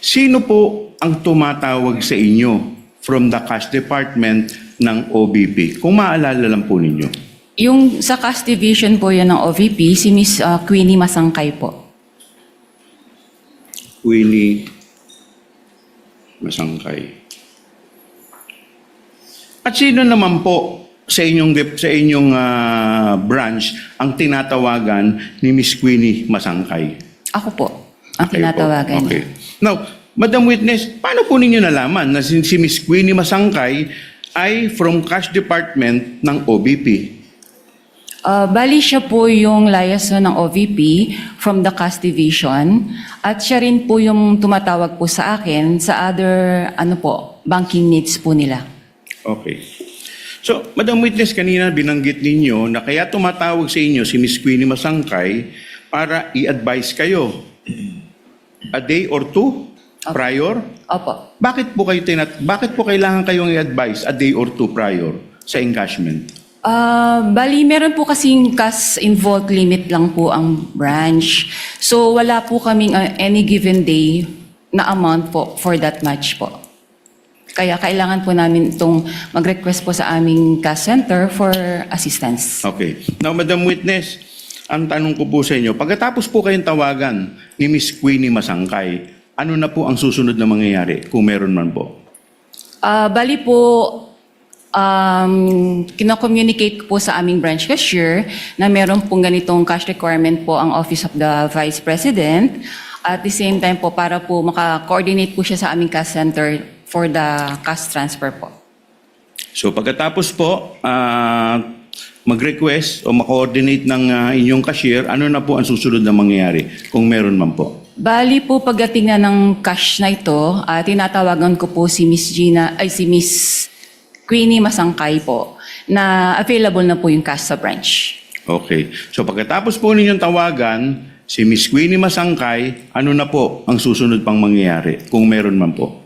sino po ang tumatawag sa inyo from the Cash Department ng OBP? Kung maalala lang po ninyo. Yung sa cash division po yan ng OVP, si Miss Queenie Masangkay po. Winnie Masangkay. At sino naman po sa inyong branch ang tinatawagan ni Miss Queenie Masangkay? Ako po, ang Kayo po. tinatawagan niya. Okay. Now, Madam Witness, paano po ninyo nalaman na si Miss Queenie Masangkay ay from Cash Department ng OBP? Bali siya po yung liaison ng OVP from the cash division at siya rin po yung tumatawag po sa akin sa other banking needs po nila. Okay. So, Madam Witness, kanina binanggit ninyo na kaya tumatawag sa inyo si Miss Queenie Masangkay para i-advise kayo a day or 2 prior? Opo. Bakit po kailangan kayong i-advise a day or 2 prior sa encashment? Bali, meron po kasing cash involved limit lang po ang branch. So, wala po kaming any given day na amount po for that match po. Kaya kailangan po namin itong mag-request po sa aming cash center for assistance. Okay. Now, Madam Witness, ang tanong ko po sa inyo, pagkatapos po kayong tawagan ni Miss Queenie Masangkay, ano na po ang susunod na mangyayari kung meron man po? Bali po, kino-communicate po sa aming branch cashier na meron pong ganitong cash requirement po ang Office of the Vice President. At the same time po, para po maka-coordinate po siya sa aming cash center for the cash transfer po. So pagkatapos po, mag-request o ma-coordinate ng inyong cashier, ano na po ang susunod na mangyayari kung meron man po? Bali po, pagdating na ng cash na ito, tinatawagan ko po si Miss Queenie Masangkay po na available na po yung cash sa branch. Okay. So pagkatapos po ninyong tawagan, si Miss Queenie Masangkay, ano na po ang susunod pang mangyayari kung meron man po?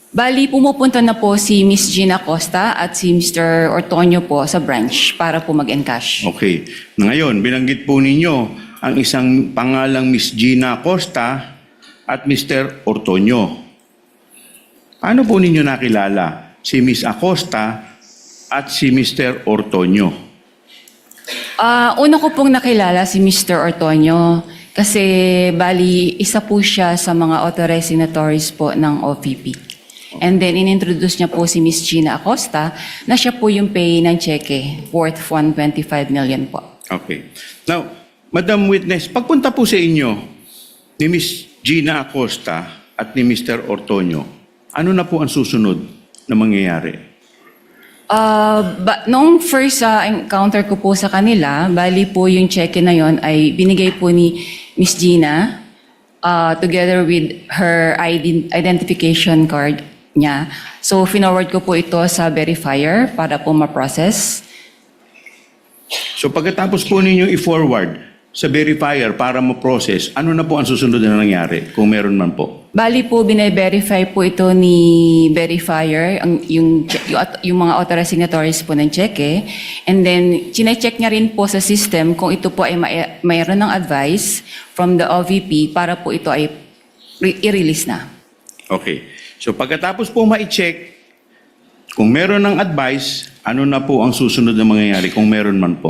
Bali, pumupunta na po si Miss Gina Acosta at si Mr. Ortonio po sa branch para po mag-encash. Okay. Ngayon, binanggit po ninyo ang isang pangalang Miss Gina Acosta at Mr. Ortonio. Paano po ninyo nakilala si Miss Acosta at si Mr. Ortonio? Una ko pong nakilala si Mr. Ortonio kasi bali isa po siya sa mga authorized signatories po ng OVP. And then inintroduce niya po si Miss Gina Acosta na siya po yung pay ng cheque worth 125 million po. Okay. Now, Madam Witness, pagpunta po sa inyo ni Miss Gina Acosta at ni Mr. Ortonio, ano na po ang susunod na mangyayari? Noong first encounter ko po sa kanila, bali po yung cheque na yon ay binigay po ni Miss Gina together with her identification card niya. So, finoward ko po ito sa verifier para po ma-process. So pagkatapos po ninyo i-forward sa verifier para ma-process, ano na po ang susunod na nangyari kung meron man po? Bali po, bine-verify po ito ni verifier, yung mga authorized signatories po ng cheque. And then, chinecheck niya rin po sa system kung ito po ay mayroon ng advice from the OVP para po ito ay i-release na. Okay. So pagkatapos po ma-check, kung meron ng advice, ano na po ang susunod na mangyayari kung meron man po?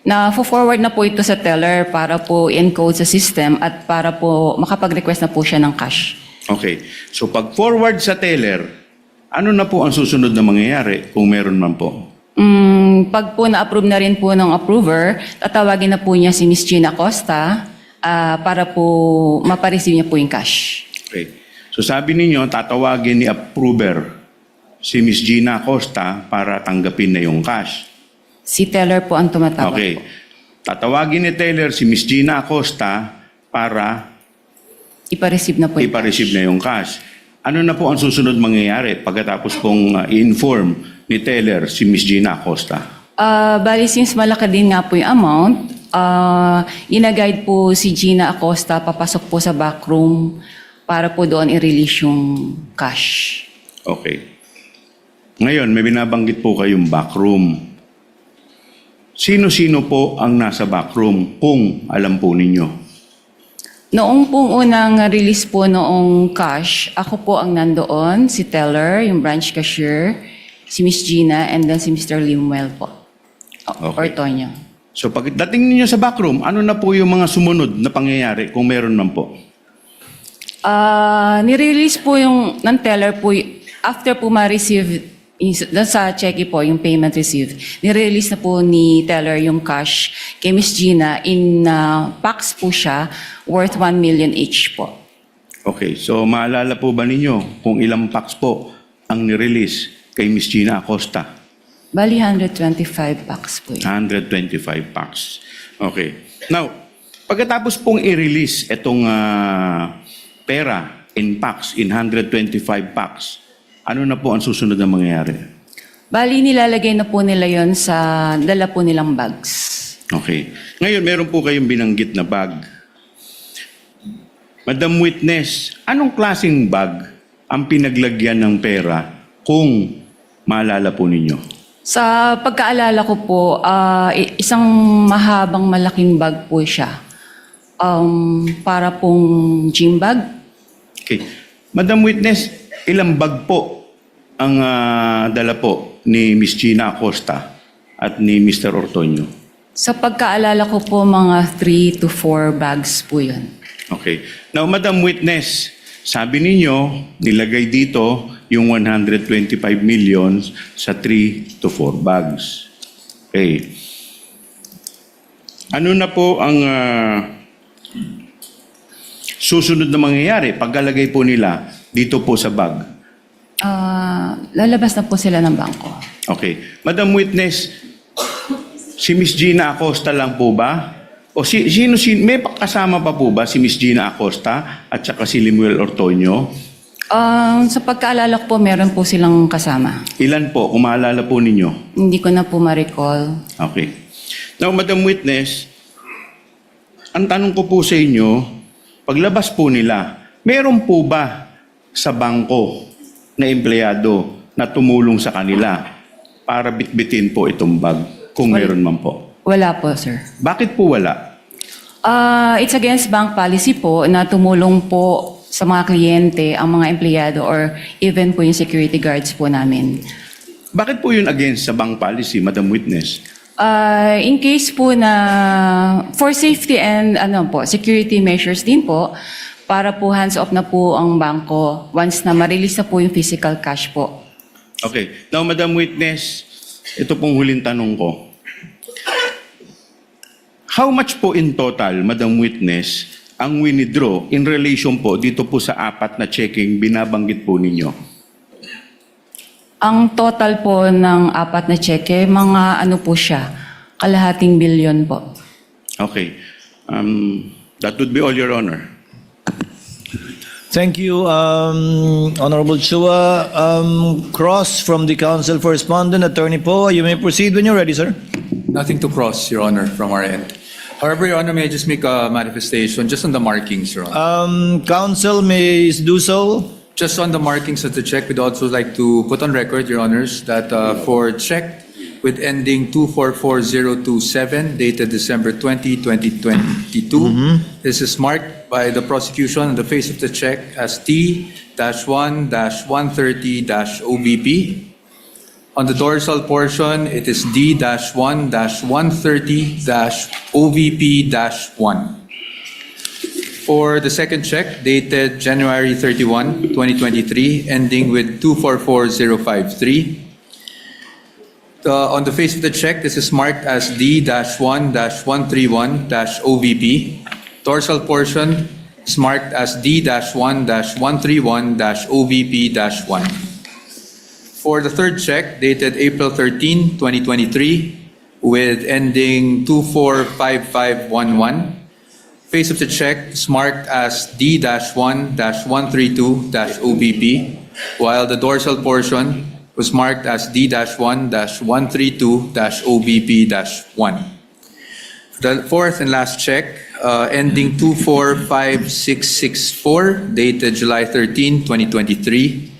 Na-forward na po ito sa teller para po encode sa system at para po makapag-request na po siya ng cash. Okay. So pag-forward sa teller, ano na po ang susunod na mangyayari kung meron man po? Pag po na-approve na rin po ng approver, tatawagin na po niya si Ms. Gina Acosta para po mapareceive niya po yung cash. Okay. So sabi ninyo, tatawagin ni approver si Ms. Gina Acosta para tanggapin na yung cash. Si teller po ang tumatawag Okay. po. Tatawagin ni teller si Ms. Gina Acosta para Ipa-receive na po yung ipa-receive cash. na yung cash. Ano na po ang susunod mangyayari pagkatapos pong i-inform ni teller si Ms. Gina Acosta? Bali, since malaki din nga po yung amount, ina-guide po si Gina Acosta papasok po sa backroom para po doon i-release yung cash. Okay. Ngayon, may binabanggit po kayong backroom. Sino-sino po ang nasa backroom kung alam po ninyo? Noong pong unang release po noong cash, ako po ang nandoon, si teller, yung branch cashier, si Miss Gina, and then si Mr. Limuel po. Okay. Ortonio. So pagdating ninyo sa backroom, ano na po yung mga sumunod na pangyayari kung meron man po? Nirelease po yung ng teller po, after po ma-receive, sa cheque po, yung payment received, nirelease na po ni teller yung cash kay Miss Gina in packs po siya, worth 1 million each po. Okay, so maalala po ba ninyo kung ilang packs po ang nirelease kay Ms. Gina Acosta? Bali, 125 packs po yun. 125 packs. Okay. Now, pagkatapos pong i-release itong pera in packs, in 125 packs, ano na po ang susunod na mangyayari? Bali, nilalagay na po nila yon sa dala po nilang bags. Okay. Ngayon, meron po kayong binanggit na bag. Madam Witness, anong klaseng bag ang pinaglagyan ng pera kung maalala po ninyo? Sa pagkaalala ko po, isang mahabang malaking bag po siya. Para pong gym bag. Okay. Madam Witness, ilang bag po ang dala po ni Ms. Gina Acosta at ni Mr. Ortonio? Sa pagkaalala ko po, mga 3 to 4 bags po yun. Okay. Now, Madam Witness, sabi ninyo, nilagay dito yung 125 million sa 3 to 4 bags. Okay. Ano na po ang susunod na mangyayari pagkalagay po nila dito po sa bag? Lalabas na po sila ng bangko. Okay. Madam Witness, si Miss Gina Acosta lang po ba? O sino, may kasama pa po ba si Miss Gina Acosta at saka si Limuel Ortonio? Sa pagkaalala ko po, meron po silang kasama. Ilan po, kung maalala po ninyo? Hindi ko na po ma-recall. Okay. Now, Madam Witness, ang tanong ko po sa inyo, paglabas po nila, meron po ba sa bangko na empleyado na tumulong sa kanila para bitbitin po itong bag kung meron man po? Wala po, sir. Bakit po wala? It's against bank policy po na tumulong po sa mga kliyente, ang mga empleyado or even po yung security guards po namin. Bakit po yun against sa bank policy, Madam Witness? In case po na for safety and security measures din po, para po hands-off na po ang bangko once na ma-release na po yung physical cash po. Okay. Now, Madam Witness, ito pong huling tanong ko. How much po in total, Madam Witness, ang winidraw in relation po dito po sa 4 na checking binabanggit po ninyo? Ang total po ng 4 na cheque, mga ano po siya, kalahating bilyon po. Okay. That would be all, Your Honor. Thank you, Honorable Chua. Cross from the Council for Respondent, Attorney Poe. You may proceed when you're ready, sir. Nothing to cross, Your Honor, from our end. However, Your Honor, may I just make a manifestation just on the markings, Your Honor? Council may do so. Just on the markings of the check, we'd also like to put on record, Your Honors, that for check with ending 244027, dated December 20, 2022, this is marked by the prosecution on the face of the check as T-1-130-OBP. On the dorsal portion, it is D-1-130-OVP-1. For the second check, dated January 31, 2023, ending with 244053. On the face of the check, this is marked as D-1-131-OVP. Dorsal portion is marked as D-1-131-OVP-1. For the third check, dated April 13, 2023, with ending 245511, face of the check is marked as D-1-132-OBP, while the dorsal portion was marked as D-1-132-OBP-1. The fourth and last check, ending 245664, dated July 13, 2023.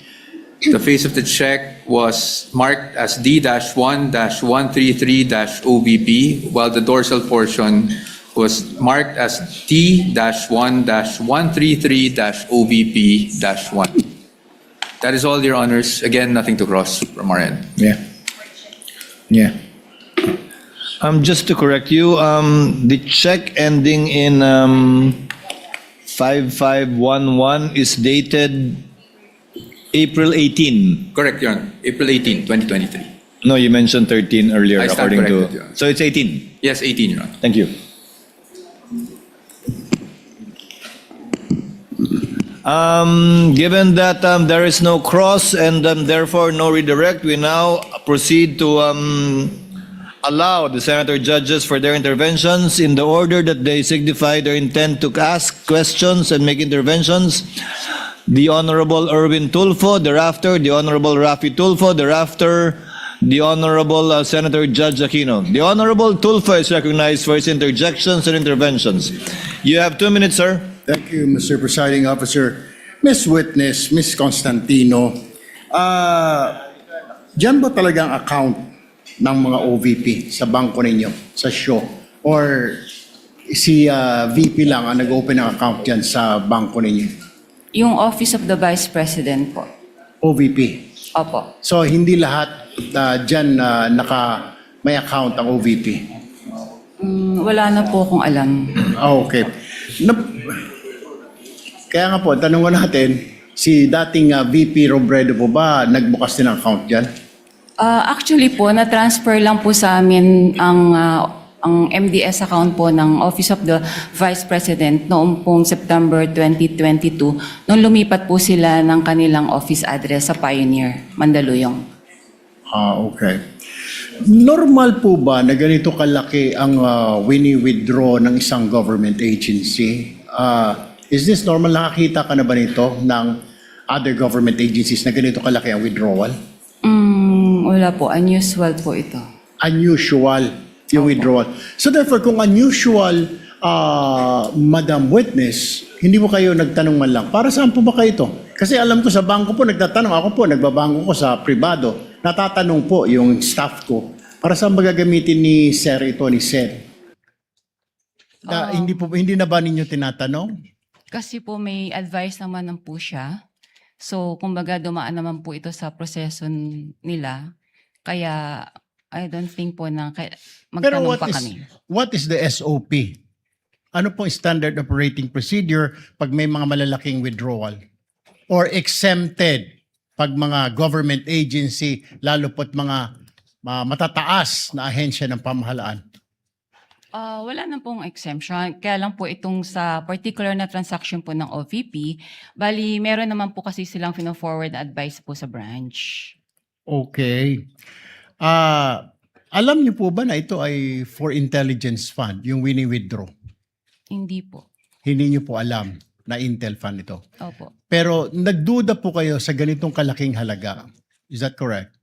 The face of the check was marked as D-1-133-OBP, while the dorsal portion was marked as T-1-133-OBP-1. That is all, Your Honors. Again, nothing to cross from our end. Yeah. Just to correct you, the check ending in 5511 is dated April 18. Correct, Your Honor. April 18, 2023. No, you mentioned 13 earlier, I stand according corrected, to. Your Honor. So it's 18. Yes, 18, Your Honor. Thank you. Given that there is no cross and therefore no redirect, we now proceed to allow the senator judges for their interventions in the order that they signify their intent to ask questions and make interventions. The Honorable Erwin Tulfo, thereafter the Honorable Rafi Tulfo, thereafter the Honorable Senator Judge Aquino. The Honorable Tulfo is recognized for his interjections and interventions. You have 2 minutes, sir. Thank you, Mr. Presiding Officer. Miss Witness, Miss Constantino, dyan ba talagang account ng mga OVP sa bangko ninyo, sa show? Or si VP lang ang nag-open ng account dyan sa bangko ninyo? Yung Office of the Vice President po. OVP. Opo. So, hindi lahat dyan may account ang OVP? Wala na po akong alam. Okay. Kaya nga po, tanong ko natin, si dating VP Robredo po ba nagbukas din ng account dyan? Actually po, na-transfer lang po sa amin ang MDS account po ng Office of the Vice President noong pong September 2022 nung lumipat po sila ng kanilang office address sa Pioneer, Mandaluyong. Okay. Normal po ba na ganito kalaki ang wini-withdraw ng isang government agency? Is this normal? Nakakita ka na ba nito ng other government agencies na ganito kalaki ang withdrawal? Wala po, unusual po ito. Unusual yung withdrawal. So therefore, kung unusual, Madam Witness, hindi mo kayo nagtanong man lang, para saan po ba kayo ito? Kasi alam ko sa bangko po, nagtatanong. Ako po, nagbabangko ko sa privado. Natatanong po yung staff ko, para saan ba gagamitin ni Sir ito, ni Sir? Hindi na ba ninyo tinatanong? Kasi po may advice naman po siya. So, kumbaga dumaan naman po ito sa proseso nila. Kaya, I don't think po na Pero magtanong pa kami. what is the SOP? Ano pong standard operating procedure pag may mga malalaking withdrawal? Or exempted pag mga government agency, lalo po't mga matataas na ahensya ng pamahalaan? Wala na pong exemption. Kaya lang po itong sa particular na transaction po ng OVP, bali meron naman po kasi silang forward advice po sa branch. Okay. Alam niyo po ba na ito ay for intelligence fund, yung wini-withdraw? Hindi po. Hindi niyo po alam na Intel fund ito. Opo. Pero nagduda po kayo sa ganitong kalaking halaga. Is that correct?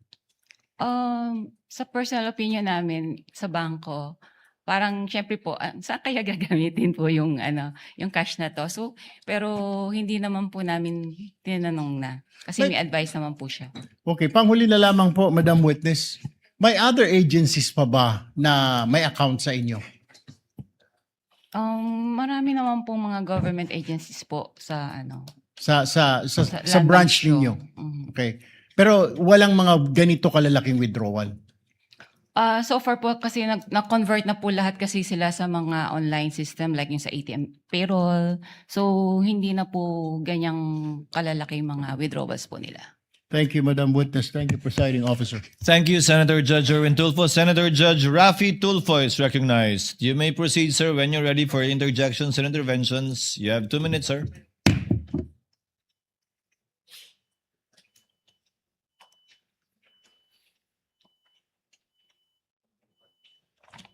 Sa personal opinion namin sa bangko, parang syempre po, saan kaya gagamitin po yung yung cash na to? So, pero hindi naman po namin tinanong na. Kasi may advice naman po siya. Okay, panghuli na lamang po, Madam Witness. May other agencies pa ba na may account sa inyo? Marami naman po mga government agencies po sa Sa land branch bank ninyo? show. Mhm. Okay. Pero walang mga ganito kalalaking withdrawal? So far po kasi na-convert na po lahat kasi sila sa mga online system like yung sa ATM payroll. So hindi na po ganyang kalalaki mga withdrawals po nila. Thank you, Madam Witness. Thank you, Presiding Officer. Thank you, Senator Judge Erwin Tulfo. Senator Judge Rafi Tulfo is recognized. You may proceed, sir, when you're ready for interjections and interventions. You have 2 minutes, sir.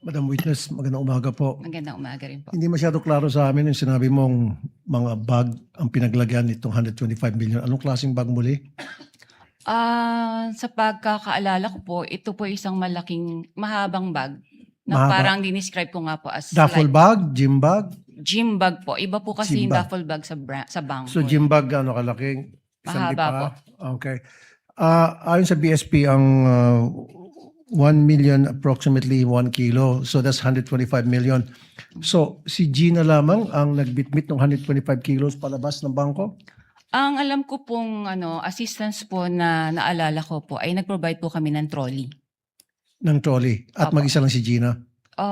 Madam Witness, magandang umaga po. Magandang umaga rin po. Hindi masyado klaro sa amin yung sinabi mong mga bag ang pinaglagyan nitong 125 million. Anong klaseng bag muli? Sa pagkakaalala ko po, ito po isang mahabang bag na Mahaba. parang dinescribe ko nga po as Duffel like bag? Gym bag? gym bag po. Iba po kasi Gym yung bag. duffel bag sa bangko. So gym bag ano kalaking? Isang Mahaba lipa? Okay. Ayon sa BSP, ang 1 million approximately 1 kilo. So that's 125 million. So si Gina lamang ang nagbitbit ng 125 kilos palabas ng bangko? Ang alam ko pong assistance po na naalala ko po ay nag-provide po kami ng trolley. Ng trolley. At Opo. mag-isa lang si Gina.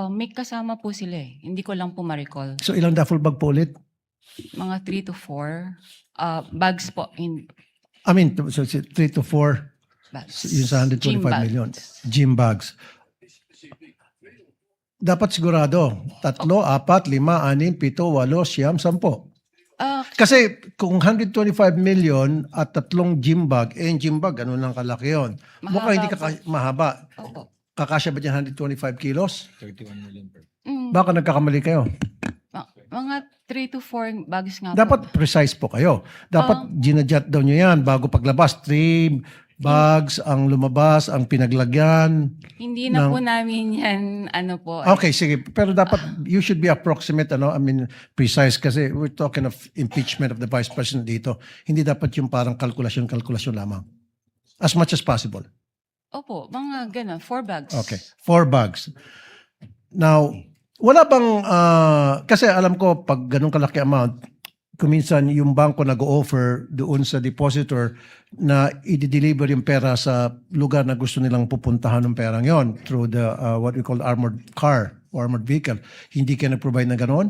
May kasama po sila eh. Hindi ko lang po ma-recall. So ilang duffel bag po ulit? Mga 3 to 4 bags po. I mean, so 3 to 4. Bags. Yung sa 125 Gym bags. million. Gym bags. Dapat sigurado. 3, 4, 5, 6, 7, 8, 9, 10. Kasi kung 125 million at 3 gym bag, yung gym bag, ano nang kalaki yun? Mukhang hindi mahaba. Opo. Kakasya ba dyan 125 kilos? 31 million per. Baka nagkakamali kayo. Mga 3 to 4 bags nga po. Dapat precise po kayo. Dapat ginadjust daw nyo yan bago paglabas. 3 bags ang lumabas, ang pinaglagyan. Hindi na po namin yan, po. Okay, sige. Pero dapat, you should be approximate, precise kasi we're talking of impeachment of the Vice President dito. Hindi dapat yung parang kalkulasyon lamang. As much as possible. Opo, mga gano'n, 4 bags. Okay. 4 bags. Now, wala bang, kasi alam ko, pag ganun kalaki amount, kuminsan yung bangko nag-offer doon sa depositor na i-deliver yung pera sa lugar na gusto nilang pupuntahan ng perang yon through the what we call armored car or armored vehicle. Hindi kayo nag-provide na ganoon?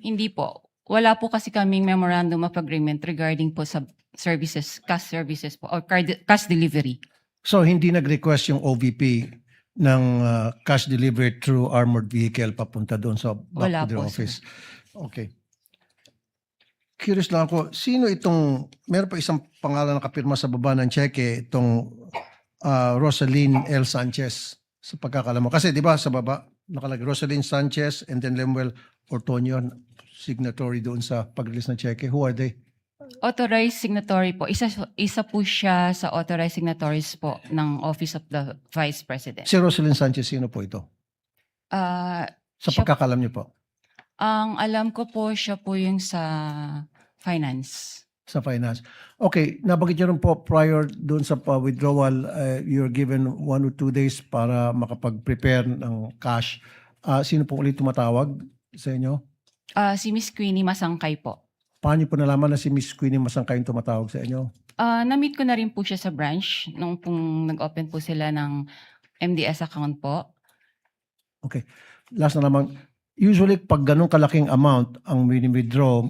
Hindi po. Wala po kasi kaming memorandum of agreement regarding po sa services, cash services po, or cash delivery. So hindi nag-request yung OVP ng cash delivery through armored vehicle papunta doon sa back Wala to their po, office? Okay. Curious lang ako, sino itong, meron pa isang pangalan na kapirma sa baba ng cheque, itong Rosaline L. Sanchez, sa pagkakalam mo. Kasi di ba sa baba, nakalagay Rosaline Sanchez and then Lemuel Ortonio, signatory doon sa pag-release ng cheque. Who are they? Authorized signatory po. Isa po siya sa authorized signatories po ng Office of the Vice President. Si Rosaline Sanchez, sino po ito? Sa Siya- pagkakalam niyo po, Ang alam ko po, siya po yung sa finance. sa finance. Okay, nabanggit niyo rin po prior doon sa withdrawal, you're given 1 or 2 days para makapag-prepare ng cash. Sino po ulit tumatawag sa inyo? Si Miss Queenie Masangkay po. Paano niyo po nalaman na si Miss Queenie Masangkay yung tumatawag sa inyo? Na-meet ko na rin po siya sa branch nung pong nag-open po sila ng MDS account po. Okay. Last na naman, usually pag ganun kalaking amount ang withdraw,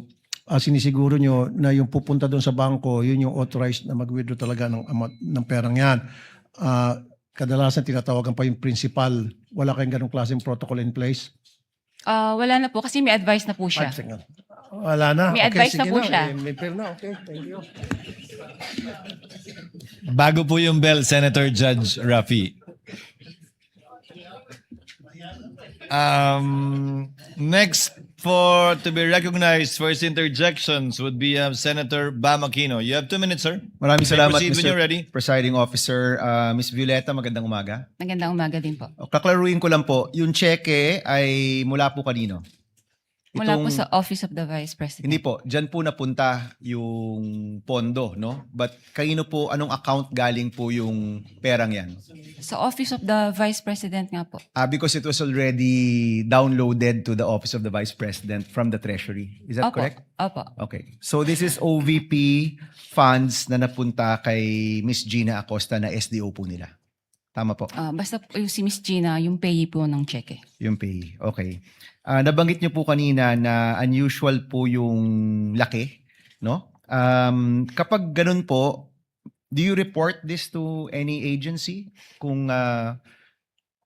sinisiguro nyo na yung pupunta doon sa bangko, yun yung authorized na mag-withdraw talaga ng amount ng perang yan. Kadalasan tinatawagan pa yung principal. Wala kayong ganung klaseng protocol in place? Wala na po kasi may advice na po siya. 5 seconds. Wala na. May advice na sige po siya. May fair na. Okay, thank you. Bago po yung bell, Senator Judge Rafi. Next to be recognized for his interjections would be Senator Bam Aquino. You have 2 minutes, sir. Maraming salamat, Proceed when you're ready. Presiding Officer. Ms. Violeta, magandang umaga. Magandang umaga din po. Kaklaruin ko lang po, yung cheque ay mula po kanino? Mula po Itong- sa Office of the Vice President. Hindi po, dyan po napunta yung pondo, no? But kanino po, anong account galing po yung perang yan? Sa Office of the Vice President nga po. Because it was already downloaded to the Office of the Vice President from the Treasury. Is that Opo. correct? Opo. Okay. So this is OVP funds na napunta kay Miss Gina Acosta na SDO po nila. Tama po. Basta po yung si Miss Gina, yung payee po ng cheque. Yung pay. Okay. Nabanggit niyo po kanina na unusual po yung laki, no? Kapag ganun po, do you report this to any agency? Kung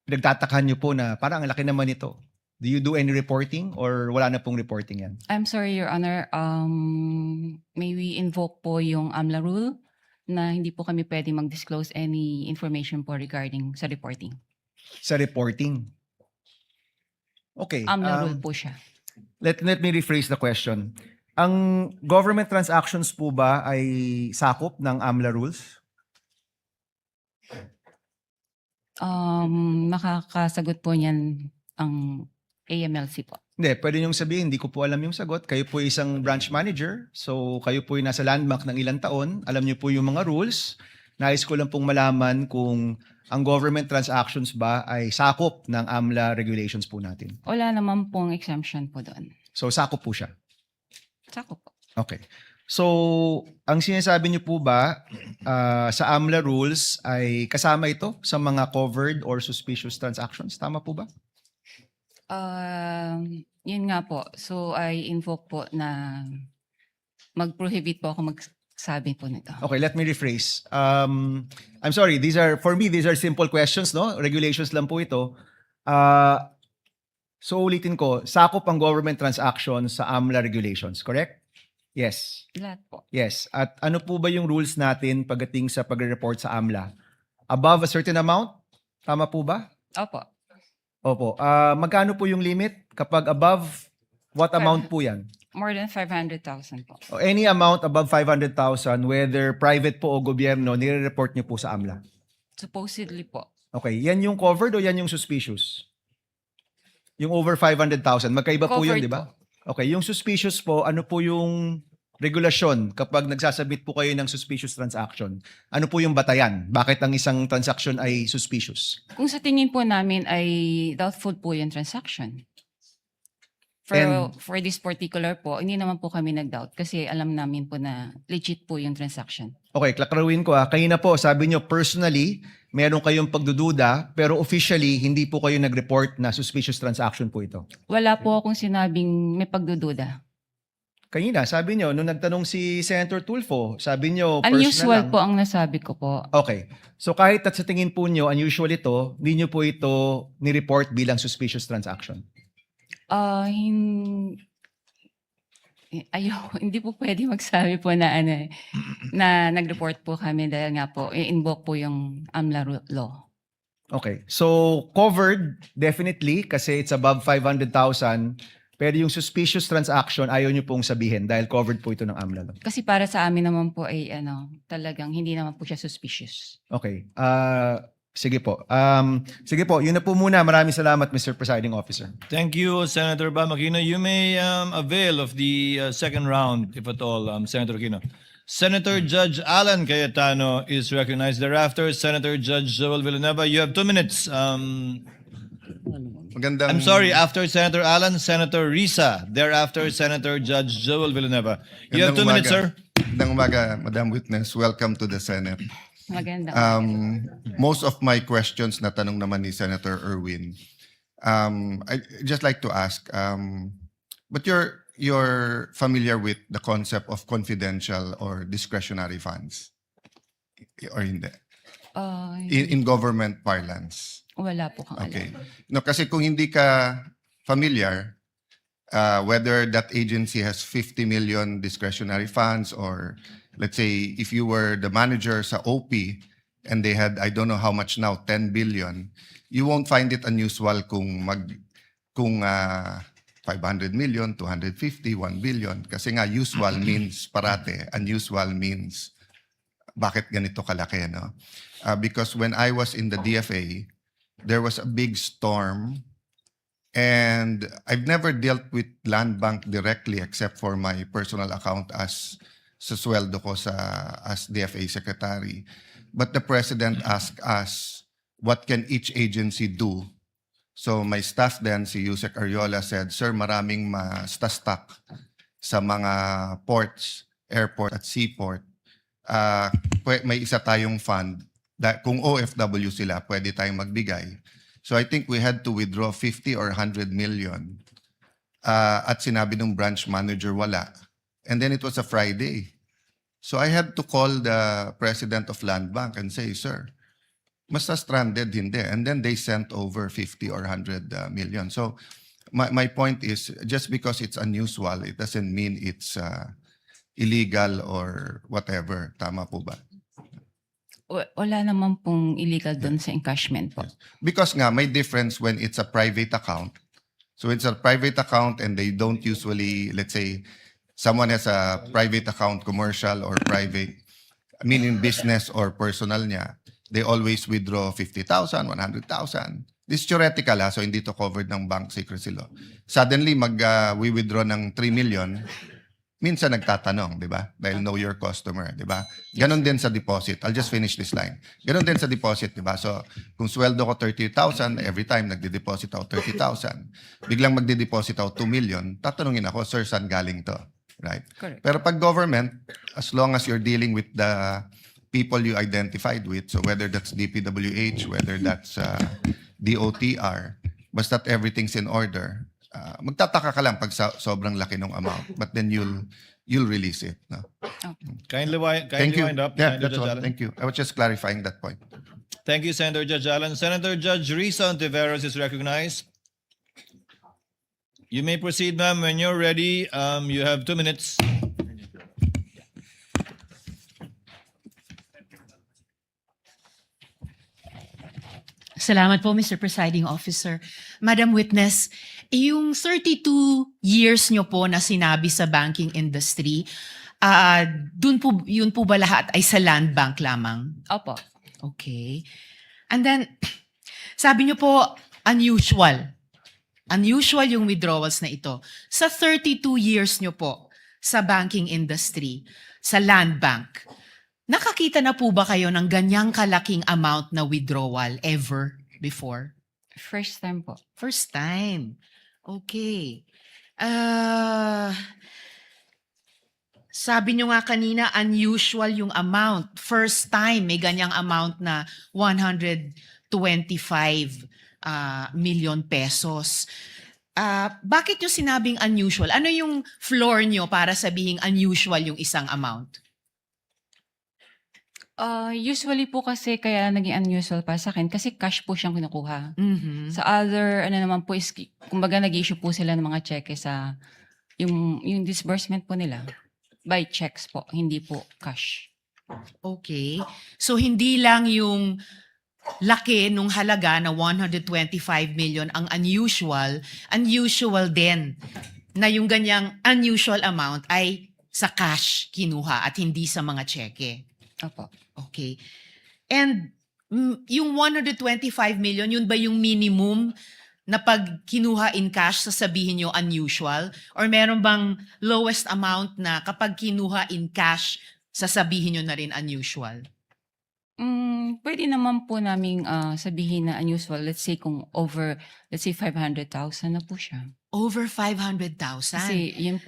pinagtatakan niyo po na parang ang laki naman ito. Do you do any reporting or wala na pong reporting yan? I'm sorry, Your Honor. May we invoke po yung AMLA rule na hindi po kami pwede mag-disclose any information po regarding sa reporting. Sa reporting? Okay. AMLA rule po siya. Let me rephrase the question. Ang government transactions po ba ay sakop ng AMLA rules? Makakasagot po niyan ang AMLC po. Hindi, pwede niyong sabihin, hindi ko po alam yung sagot. Kayo po isang branch manager, so kayo po yung nasa landmark ng ilang taon. Alam niyo po yung mga rules. Nais ko lang pong malaman kung ang government transactions ba ay sakop ng AMLA regulations po natin. Wala naman pong exemption po doon. So sakop po siya. Sakop po. Okay. So, ang sinasabi niyo po ba sa AMLA rules ay kasama ito sa mga covered or suspicious transactions? Tama po ba? Yun nga po. So, I invoke po na mag-prohibit po ako magsabi po nito. Okay, let me rephrase. I'm sorry, for me, these are simple questions, no? Regulations lang po ito. So ulitin ko, sakop ang government transactions sa AMLA regulations, correct? Yes. Lahat po. Yes. At ano po ba yung rules natin pagdating sa pagre-report sa AMLA? Above a certain amount? Tama po ba? Opo. Opo. Magkano po yung limit? Kapag above, what amount po yan? More than 500,000 po. O any amount above 500,000, whether private po o gobyerno, nire-report niyo po sa AMLA. Supposedly po. Okay, yan yung covered o yan yung suspicious? Yung over 500,000, magkaiba po yun, Covered di ba? Okay, yung suspicious po, ano po yung regulasyon kapag nagsasabit po kayo ng suspicious transaction? Ano po yung batayan? Bakit ang isang transaction ay suspicious? Kung sa tingin po namin ay doubtful po yung transaction. And- For this particular po, hindi naman po kami nag-doubt kasi alam namin po na legit po yung transaction. Okay, klaklaruin ko Kanina po, sabi nyo personally, meron kayong pagdududa, pero officially, hindi po kayo nag-report na suspicious transaction po ito. Wala po akong sinabing may pagdududa. Kanina, sabi nyo, nung nagtanong si Senator Tulfo, sabi nyo personal Unusual lang. po ang nasabi ko po. Okay. So kahit at sa tingin po nyo, unusual ito, hindi nyo po ito ni-report bilang suspicious transaction. Hindi po pwede magsabi po na na nag-report po kami dahil nga po i-invoke po yung AMLA law. Okay. So covered, definitely, kasi it's above 500,000. Pero yung suspicious transaction, ayaw nyo pong sabihin dahil covered po ito ng AMLA law. Kasi para sa amin naman po ay talagang hindi naman po siya suspicious. Okay. Sige po. Sige po, yun na po muna. Maraming salamat, Mr. Presiding Officer. Thank you, Senator Bam Aquino. You may avail of the second round, if at all, Senator Aquino. Senator Judge Alan Cayetano is recognized. Thereafter, Senator Judge Joel Villanueva. You have 2 minutes. Magandang, I'm sorry, after Senator Alan, Senator Risa. Thereafter, Senator Judge Joel Villanueva. You have 2 minutes, sir. Magandang umaga, Madam Witness. Welcome to the Senate. Maganda. Most of my questions na tanong naman ni Senator Erwin. I just like to ask, but you're familiar with the concept of confidential or discretionary funds? Or hindi? In government parlance? Wala po kang Okay. alam. No, kasi kung hindi ka familiar, whether that agency has 50 million discretionary funds, or let's say if you were the manager sa OP and they had, I don't know how much now, 10 billion, you won't find it unusual kung 500 million, 250, 1 billion. Kasi nga, usual means parate, unusual means bakit ganito kalaki, no? Because when I was in the DFA, there was a big storm, and I've never dealt with Land Bank directly except for my personal account as sa sweldo ko as DFA secretary. But the president asked us, what can each agency do? So my staff then, si Yusek Ariola, said, Sir, maraming ma-stuck sa mga ports, airport at seaport. May isa tayong fund. Kung OFW sila, pwede tayong magbigay. So I think we had to withdraw 50 or 100 million. At sinabi ng branch manager, wala. And then it was a Friday. So I had to call the president of Land Bank and say, Sir, basta stranded, hindi. And then they sent over 50 or 100 million. So my point is, just because it's unusual, it doesn't mean it's illegal or whatever. Tama po ba? Wala naman pong illegal doon sa encashment po. Because nga, may difference when it's a private account. So it's a private account and they don't usually, let's say, someone has a private account, commercial or private, meaning business or personal niya, they always withdraw 50,000, 100,000. This is theoretical, so hindi to covered ng bank secrecy law. Suddenly, we withdraw ng 3 million, minsan nagtatanong, di ba? Dahil know your customer, di ba? Ganon din sa deposit. I'll just finish this line. Ganon din sa deposit, di ba? So, kung sweldo ko 30,000, every time nagde-deposit ako 30,000, biglang magde-deposit ako 2 million, tatanungin ako, Sir, saan galing to? Right? Correct. Pero pag government, as long as you're dealing with the people you identified with, so whether that's DPWH, whether that's DOTR, basta't everything's in order, magtataka ka lang pag sobrang laki ng amount, but then you'll release it. No? Kindly Thank you. wind up. Yeah, Senator that's Judge all. Allen. Thank you. I was just clarifying that point. Thank you, Senator Judge Allen. Senator Judge Risa Ontiveros is recognized. You may proceed, ma'am. When you're ready, you have 2 minutes. Salamat po, Mr. Presiding Officer. Madam Witness, yung 32 years nyo po na sinabi sa banking industry, yun po ba lahat ay sa Land Bank lamang? Opo. Okay. And then, sabi nyo po, unusual. Unusual yung withdrawals na ito. Sa 32 years nyo po sa banking industry, sa Land Bank, nakakita na po ba kayo ng ganyang kalaking amount na withdrawal ever before? First time po. First time. Okay. Sabi nyo nga kanina, unusual yung amount. First time, may ganyang amount na 125 million pesos. Bakit yung sinabing unusual? Ano yung floor nyo para sabihing unusual yung isang amount? Usually po kasi kaya naging unusual para sa akin kasi cash po siyang kinukuha. Mhm. Sa other, naman po is, kumbaga nag-issue po sila ng mga cheque sa, yung disbursement po nila. By checks po, hindi po cash. Okay. So hindi lang yung laki nung halaga na 125 million ang unusual din na yung ganyang unusual amount ay sa cash kinuha at hindi sa mga cheque. Opo. Okay. And yung 125 million, yun ba yung minimum na pag kinuha in cash, sasabihin nyo unusual? Or meron bang lowest amount na kapag kinuha in cash, sasabihin nyo na rin unusual? Pwede naman po naming sabihin na unusual. Let's say kung over, 500,000 na po siya. Over 500,000? Kasi yun,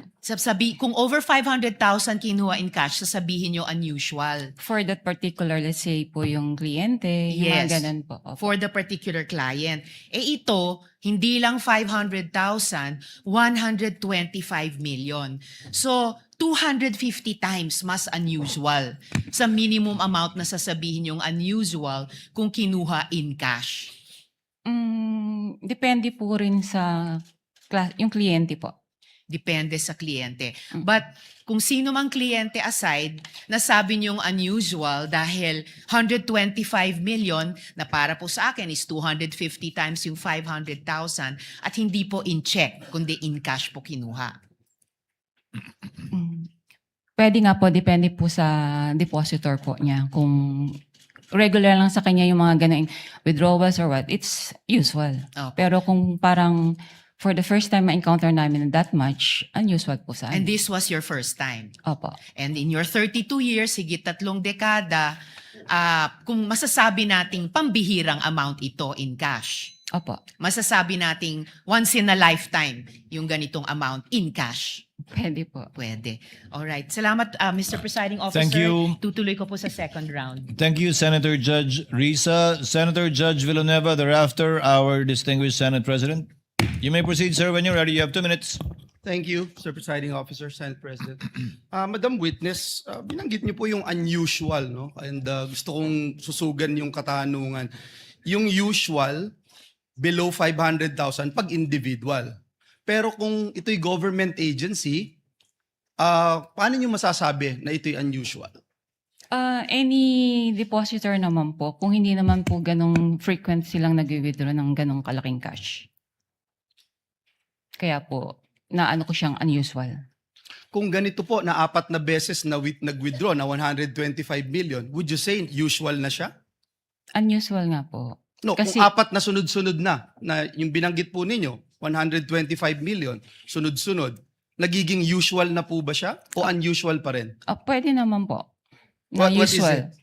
Kung over 500,000 kinuha in cash, sasabihin nyo unusual. for that particular, let's say po yung kliyente, yung Yes. mga ganun po. Opo. For the particular client. Ito, hindi lang 500,000, 125 million. So, 250 times mas unusual sa minimum amount na sasabihin yung unusual kung kinuha in cash. Depende po rin sa Yung kliyente po. Depende sa kliyente. But kung sino mang kliyente aside, nasabi niyong unusual dahil 125 million na para po sa akin is 250 times yung 500,000 at hindi po in check, kundi in cash po kinuha. Pwede nga po, depende po sa depositor po niya. Kung regular lang sa kanya yung mga ganun withdrawals or what, it's usual. Okay. Pero kung parang for the first time ma-encounter namin that much, unusual po sa And amin. this was your first time. Opo. And in your 32 years, higit 3 dekada, kung masasabi nating pambihirang amount ito in cash, Opo. masasabi nating once in a lifetime yung ganitong amount in cash. Pwede po. Pwede. Alright. Salamat, Mr. Presiding Officer. Thank you. Tutuloy ko po sa second round. Thank you, Senator Judge Risa. Senator Judge Villanueva, thereafter, our distinguished Senate President. You may proceed, sir, when you're ready. You have 2 minutes. Thank you, Sir Presiding Officer, Senate President. Madam Witness, binanggit niyo po yung unusual, no? And gusto kong susugan yung katanungan. Yung usual, below 500,000 pag individual. Pero kung ito'y government agency, paano niyo masasabi na ito'y unusual? Any depositor naman po, kung hindi naman po ganong frequent silang nag-withdraw ng ganong kalaking cash. Kaya po, naano ko siyang unusual. Kung ganito po na 4 na beses na nag-withdraw na 125 million, would you say usual na siya? Unusual nga po. No, Kasi- kung 4 na sunod-sunod na yung binanggit po ninyo, 125 million, sunod-sunod, nagiging usual na po ba siya o unusual pa rin? Pwede naman po. Na What is usual. it?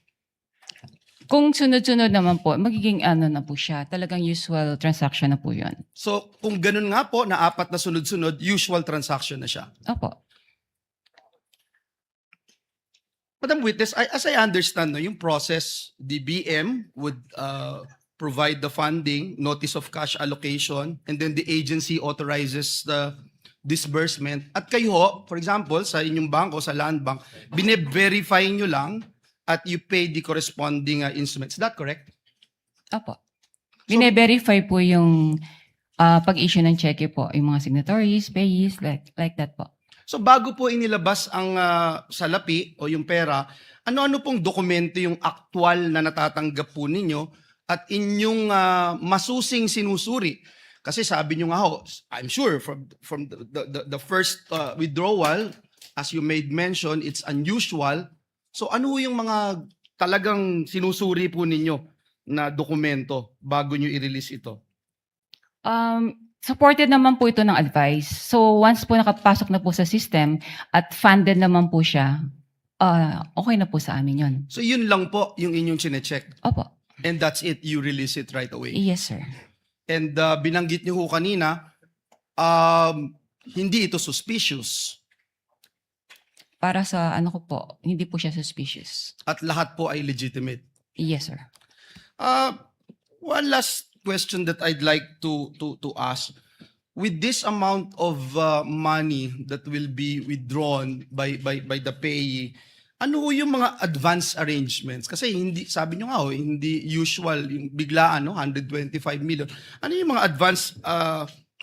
Kung sunod-sunod naman po, magiging ano na po siya. Talagang usual transaction na po yun. So, kung ganun nga po, na 4 na sunod-sunod, usual transaction na siya. Opo. Madam Witness, as I understand, no, yung process, the BM would provide the funding, notice of cash allocation, and then the agency authorizes the disbursement. At kayo, for example, sa inyong bangko, sa Land Bank, bine-verify nyo lang at you pay the corresponding instruments. Is that correct? Opo. Bine-verify po yung pag-issue ng cheque po. Yung mga signatories, payees, like that po. So bago po inilabas ang salapi o yung pera, ano-ano pong dokumento yung aktual na natatanggap po ninyo at inyong masusing sinusuri? Kasi sabi nyo nga ho, I'm sure from the first withdrawal, as you made mention, it's unusual. So ano yung mga talagang sinusuri po ninyo na dokumento bago nyo i-release ito? Supported naman po ito ng advice. So once po nakapasok na po sa system at funded naman po siya, okay na po sa amin yun. So yun lang po yung inyong chinecheck. Opo. And that's it, you release it right away. Yes, sir. And binanggit niyo ho kanina, hindi ito suspicious Para sa ano ko po, hindi po siya suspicious. at lahat po ay legitimate. Yes, sir. One last question that I'd like to ask. With this amount of money that will be withdrawn by the payee, ano ho yung mga advance arrangements? Kasi hindi, sabi nyo nga ho, hindi usual, yung biglaan, no? 125 million. Ano yung mga advance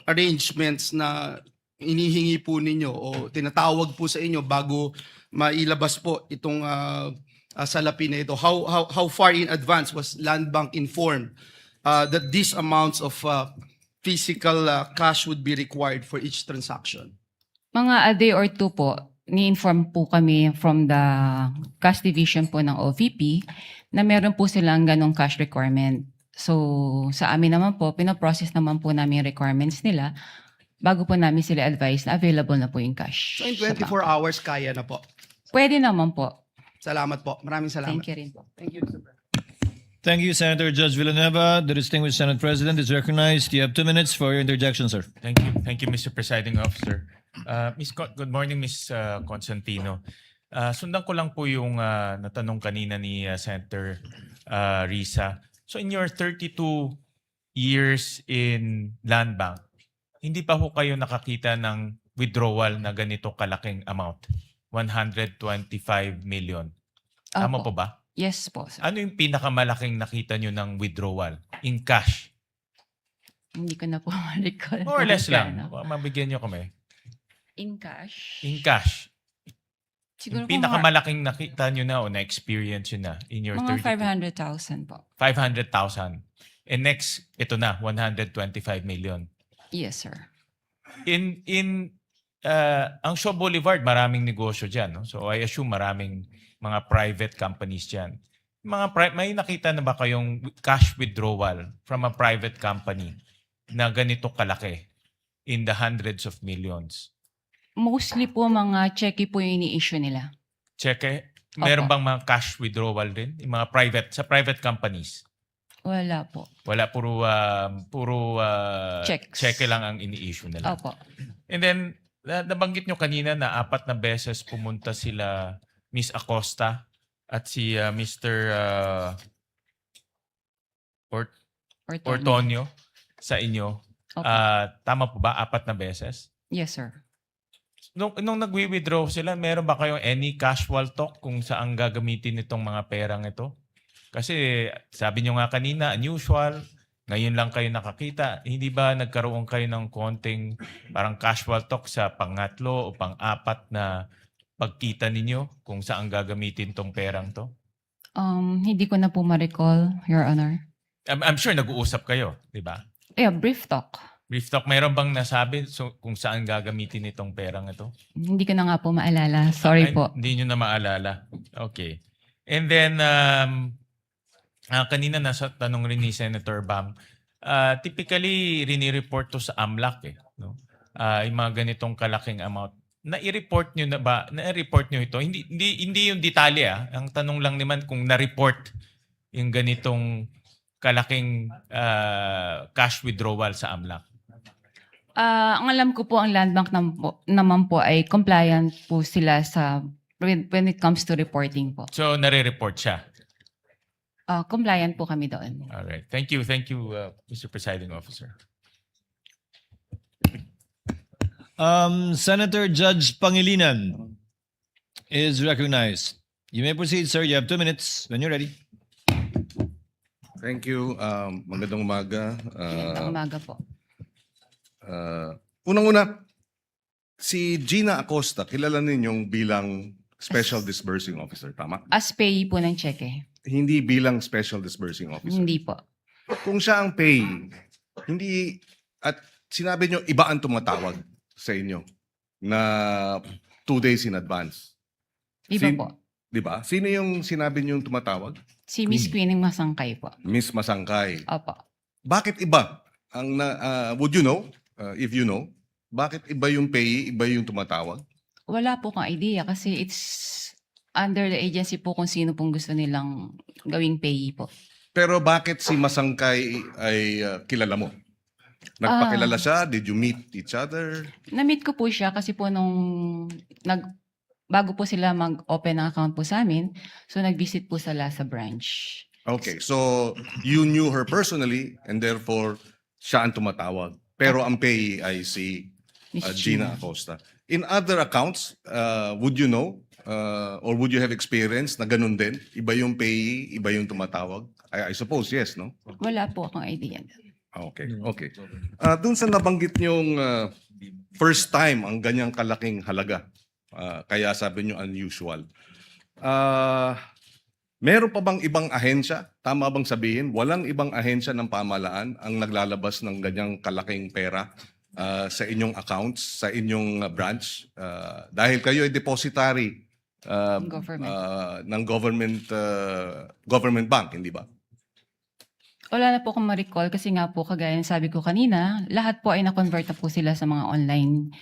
arrangements na inihingi po ninyo o tinatawag po sa inyo bago mailabas po itong salapi na ito? How far in advance was Land Bank informed that these amounts of physical cash would be required for each transaction? Mga a day or two po, ni-inform po kami from the cash division po ng OVP na meron po silang ganong cash requirement. So sa amin naman po, pinaprocess naman po namin yung requirements nila bago po namin sila advise na available na po yung cash. So in sa 24 bank. hours, kaya na po. Pwede naman po. Salamat po. Maraming salamat. Thank you rin po. Thank you, Mr. President. Thank you, Senator Judge Villanueva. The distinguished Senate President is recognized. You have 2 minutes for your interjection, sir. Thank you. Thank you, Mr. Presiding Officer. Good morning, Ms. Constantino. Sundan ko lang po yung natanong kanina ni Senator Risa. So in your 32 years in Land Bank, hindi pa po kayo nakakita ng withdrawal na ganito kalaking amount? 125 million. Tama Opo. po ba? Yes po, sir. Ano yung pinakamalaking nakita nyo ng withdrawal in cash? Hindi ko na po ma-recall. More or less lang. Magkano. Mabigyan nyo kami. In cash? In cash. Siguro Yung po pinakamalaking nakita nyo na o na-experience nyo na in your mga 32. 500,000 po. 500,000. And next, ito na, 125 million. Yes, sir. Ang Shaw Boulevard, maraming negosyo dyan. No? So I assume maraming mga private companies dyan. May nakita na ba kayong cash withdrawal from a private company na ganito kalaki in the hundreds of millions? Mostly po mga cheque po yung ini-issue nila. Cheque? Meron Opo. bang mga cash withdrawal din? Yung mga sa private companies? Wala po. Wala, puro Checks. cheque lang ang ini-issue nila. Opo. And then, nabanggit nyo kanina na 4 na beses pumunta sila Miss Acosta at si Mr. Ortonio sa inyo. Opo. Tama po ba? 4 na beses? Yes, sir. Nung nagwi-withdraw sila, meron ba kayong any casual talk kung saan gagamitin itong mga perang ito? Kasi sabi nyo nga kanina, unusual, ngayon lang kayo nakakita. Hindi ba nagkaroon kayo ng konting parang casual talk sa pangatlo o pang-4 na pagkita ninyo kung saan gagamitin tong perang to? Hindi ko na po ma-recall, Your Honor. I'm sure nag-uusap kayo, di ba? Yeah, brief talk. Brief talk, mayroon bang nasabi kung saan gagamitin itong perang ito? Hindi ko na nga po maalala. Sorry Ay, po. Hindi nyo na maalala. Okay. And then, kanina nasa tanong rin ni Senator Bam, typically, rini-report to sa AMLAC eh. No? Yung mga ganitong kalaking amount. Na-report nyo na ba? Na-report nyo ito? Hindi yung detalye. Ang tanong lang naman kung na-report yung ganitong kalaking cash withdrawal sa AMLAC. Ang alam ko po, ang Land Bank naman po ay compliant po sila when it comes to reporting po. So, nare-report siya. Compliant po kami doon. All right. Thank you, Mr. Presiding Officer. Senator Judge Pangilinan is recognized. You may proceed, sir. You have 2 minutes when you're ready. Thank you. Magandang umaga. Magandang umaga po. Unang-una, si Gina Acosta, kilala ninyong bilang Special Disbursing Officer, tama? As payee po ng cheque. Hindi bilang Special Disbursing Officer. Hindi po. Kung siya ang payee, hindi, at sinabi nyo, iba ang tumatawag sa inyo na 2 days in advance. Iba po. Di ba? Sino yung sinabi nyo yung tumatawag? Si Miss Queenie Masangkay po. Miss Masangkay. Opo. Bakit iba? Would you know, if you know, bakit iba yung payee, iba yung tumatawag? Wala po kang idea kasi it's under the agency po kung sino pong gusto nilang gawing payee po. Pero bakit si Masangkay ay kilala mo? Nagpakilala siya? Did you meet each other? Na-meet ko po siya kasi po bago po sila mag-open ng account po sa amin, so nag-visit po sila sa branch. Okay, so you knew her personally and therefore siya ang tumatawag. Pero ang payee ay si Miss Gina Acosta. In other accounts, would you know or would you have experience na ganun din? Iba yung payee, iba yung tumatawag? I suppose yes, no? Wala po akong idea. Okay, okay. Doon sa nabanggit niyong first time ang ganyang kalaking halaga, kaya sabi niyo unusual. Meron pa bang ibang ahensya? Tama bang sabihin, walang ibang ahensya ng pamahalaan ang naglalabas ng ganyang kalaking pera sa inyong accounts, sa inyong branch? Dahil kayo ay depositary ng government bank, hindi ba? Wala na po akong ma-recall kasi nga po kagaya ng sabi ko kanina, lahat po ay na-convert na po sila sa mga online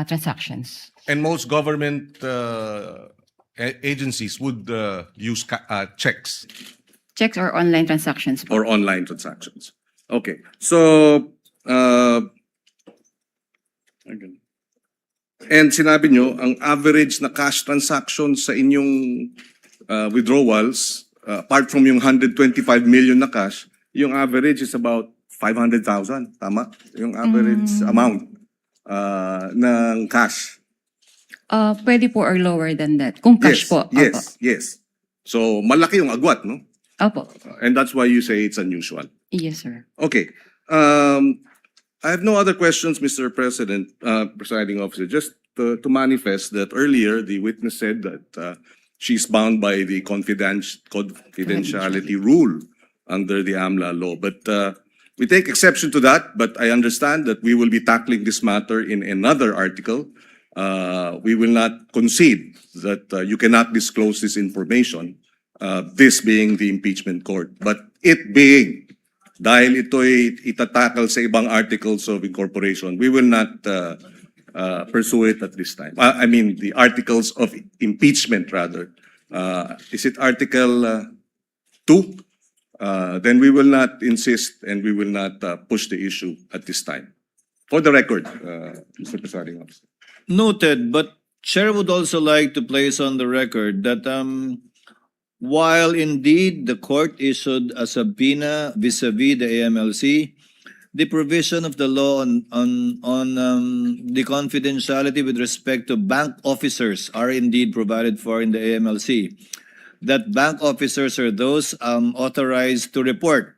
transactions. And most government agencies would use checks Checks or online transactions po. or online transactions. Okay. So, and sinabi nyo, ang average na cash transactions sa inyong withdrawals, apart from yung 125 million na cash, yung average is about 500,000. Tama? Yung average amount ng cash. Pwede po or lower than that. Kung cash po. Opo. Yes. So, malaki yung agwat, no? Opo. And that's why you say it's unusual. Yes, sir. Okay. I have no other questions, Mr. President, presiding officer. Just to manifest that earlier, the witness said that she's bound by the confidentiality rule under the AMLA law. But we take exception to that, but I understand that we will be tackling this matter in another article. We will not concede that you cannot disclose this information, this being the impeachment court. But it being, dahil ito'y itatakal sa ibang articles of incorporation, we will not pursue it at this time. I mean, the articles of impeachment, rather. Is it Article 2? Then we will not insist and we will not push the issue at this time. For the record, Mr. Presiding Officer. Noted, but Chair would also like to place on the record that while indeed the court issued a subpoena vis-a-vis the AMLC, the provision of the law on the confidentiality with respect to bank officers are indeed provided for in the AMLC. That bank officers are those authorized to report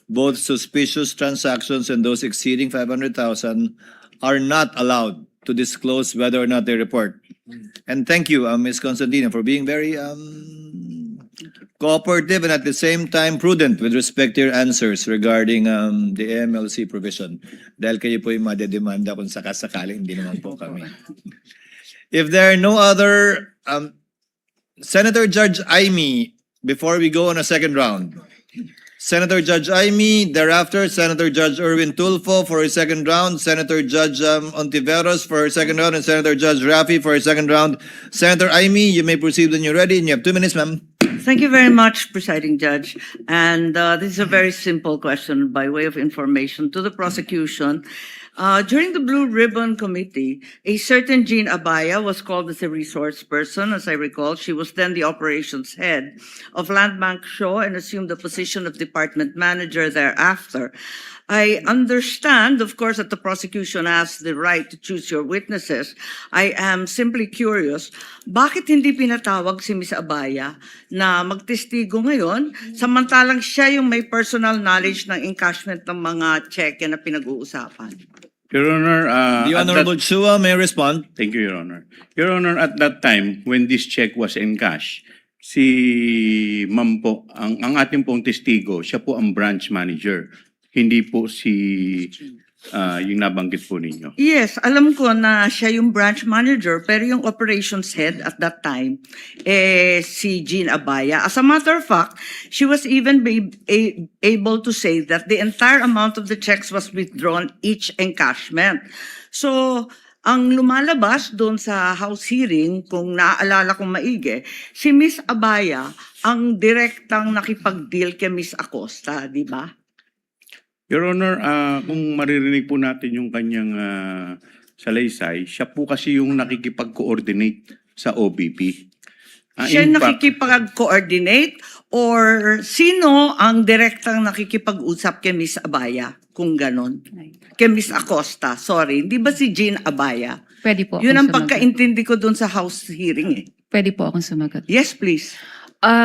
both suspicious transactions and those exceeding 500,000 are not allowed to disclose whether or not they report. And thank you, Ms. Constantino, for being very cooperative and at the same time prudent with respect to your answers regarding the AMLC provision. Dahil kayo po yung madedemanda kung sakasakaling, hindi naman po kami. If there are no other, Senator Judge Aimee, before we go on a second round. Senator Judge Aimee, thereafter Senator Judge Erwin Tulfo for a second round, Senator Judge Ontiveros for a second round, and Senator Judge Rafi for a second round. Senator Aimee, you may proceed when you're ready, and you have 2 minutes, ma'am. Thank you very much, Presiding Judge. And this is a very simple question by way of information to the prosecution. During the Blue Ribbon Committee, a certain Jean Abaya was called as a resource person. As I recall, she was then the operations head of Landbank Shaw and assumed the position of department manager thereafter. I understand, of course, that the prosecution has the right to choose your witnesses. I am simply curious, bakit hindi pinatawag si Ms. Abaya na magtestigo ngayon, samantalang siya yung may personal knowledge ng encashment ng mga cheque na pinag-uusapan? Your Honor, The Honorable Chua may respond. thank you, Your Honor. Your Honor, at that time, when this check was encashed, si Ma'am po, ang ating pong testigo, siya po ang branch manager. Hindi po si yung nabanggit po ninyo. Yes, alam ko na siya yung branch manager, pero yung operations head at that time, si Jean Abaya. As a matter of fact, she was even able to say that the entire amount of the checks was withdrawn each encashment. So, ang lumalabas doon sa House hearing, kung naaalala kong maigi, si Miss Abaya ang direktang nakipag-deal kay Miss Acosta, di ba? Your Honor, kung maririnig po natin yung kanyang salaysay, siya po kasi yung nakikipag-coordinate sa OBP. Siya In fact, nakikipag-coordinate or sino ang direktang nakikipag-usap kay Miss Abaya? Kung ganon. Kay Miss Acosta, sorry. Hindi ba si Jean Abaya? Pwede po Yun ang akong sumagot. pagkaintindi ko doon sa House hearing eh. Pwede po akong sumagot. Yes, please.